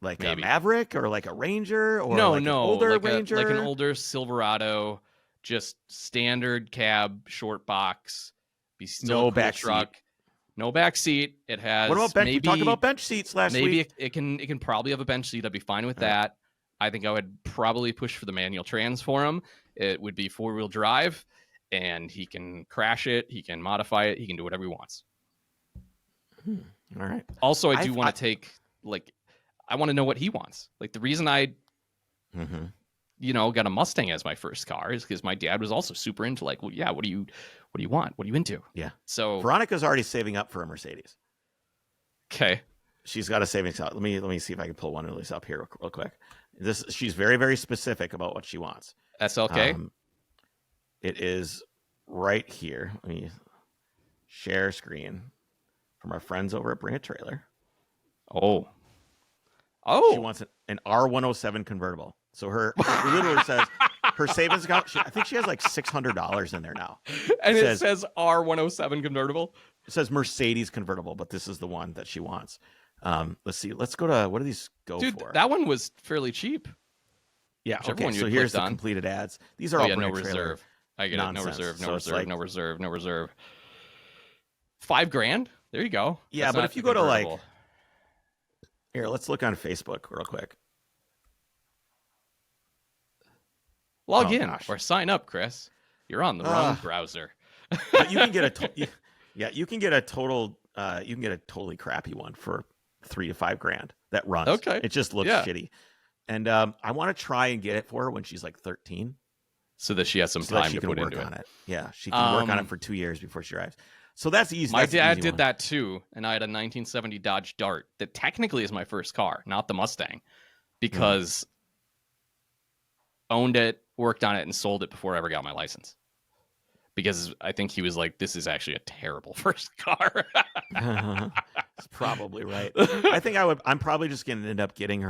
Like Maybe. a Maverick or like a Ranger or No, like an older like Ranger? like an older Silverado, just standard cab, short box. Be still No a cool back truck. No back seat. It has. What about bench? Maybe, We talked about bench seats last maybe week. it can probably have a bench seat. I'd be fine with All right. that. I think I would probably push for the manual trans for him. It would be 4-wheel drive, and he can crash it. He can modify it. He can do whatever he wants. All right. Also, I do want to take I want to know what he wants. Like the reason I, got a Mustang as my first car is because my dad was also super into like, well, yeah, what do you want? What are you into? Yeah. So Veronica's already saving up for a Mercedes. okay. She's got a savings out. Let me see if I can pull one of these up here real quick. She's very, very specific about what she wants. SLK. It is right here. Let me share screen from our friends over at Bring a Trailer. Oh. She wants an R107 convertible. So it literally says her savings account. I think she has like $600 in there now. And it says R107 convertible. It says Mercedes convertible, but this is the one that she wants. Let's see. Let's go to, what do these go Dude, for? that one was fairly cheap. Yeah. Whichever Okay. one you So had here's clicked the on. completed ads. These are all no Bring a Trailer reserve. I get nonsense. it. No reserve. No So it's reserve. like- No reserve. No reserve. $5,000. There you go. Yeah, That's but not if you the go to convertible. here, let's look on Facebook real quick. Log Oh, in gosh. or sign up, Chris. You're on the wrong browser. But you can get you can get a totally crappy one for $3,000 to $5,000 that runs. Okay. It just looks Yeah. shitty. And I want to try and get it for her when she's like 13. So that she has some So that time she to can put work into on it. it. Yeah, she can work on it for 2 years before she drives. So that's easy. My That's the dad easy did one. that too, and I had a 1970 Dodge Dart that technically is my first car, not the Mustang, because owned it, worked on it, and sold it before I ever got my license. Because I think he was like, "This is actually a terrible first car." It's probably right. I think I'm probably just going to end up getting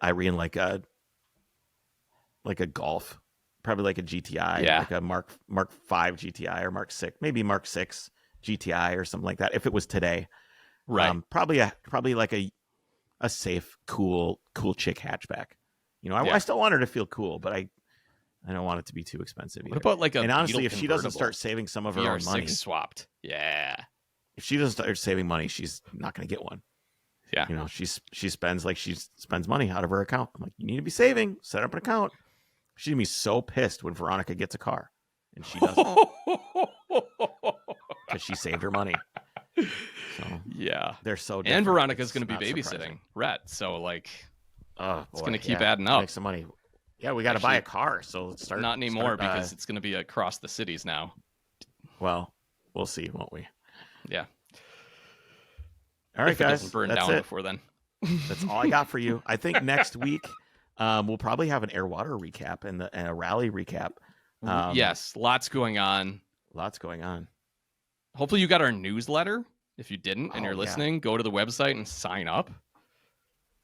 Irene like a Golf, probably like a GTI, Yeah. like a Mark 5 GTI or Mark 6, maybe Mark 6 GTI or something like that. If it was today, Right. Probably like a safe, cool chick hatchback. Yeah. I still want her to feel cool, but I don't want it to be too expensive either. What about like a and honestly, Beetle if she doesn't convertible? start saving some of her own VR6 money, swapped. Yeah. if she doesn't start saving money, she's not going to get one. Yeah. She spends money out of her account. I'm like, you need to be saving. Set up an account. She's gonna be so pissed when Veronica gets a car, and she doesn't because she saved her money. So Yeah. they're so. And different. Veronica's It's going to be not babysitting surprising. Rhett. So, like, Oh, it's boy, going to keep yeah. adding up. Make some money. Yeah, we got to buy a car. So let's start. Not anymore start, because it's going to be across the cities now. well, we'll see, won't we? Yeah. All right, If it guys. doesn't burn That's down it. before then. That's all I got for you. I think next week we'll probably have an air water recap and a rally recap. Yes, lots going on. Lots going on. Hopefully you got our newsletter. If you didn't and Oh, you're yeah. listening, go to the website and sign up.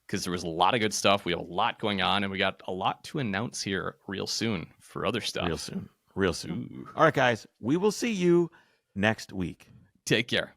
Because there was a lot of good stuff. We have a lot going on, and we got a lot to announce here real soon for other stuff. Real soon. Ooh. All right, guys. We will see you next week. Take care.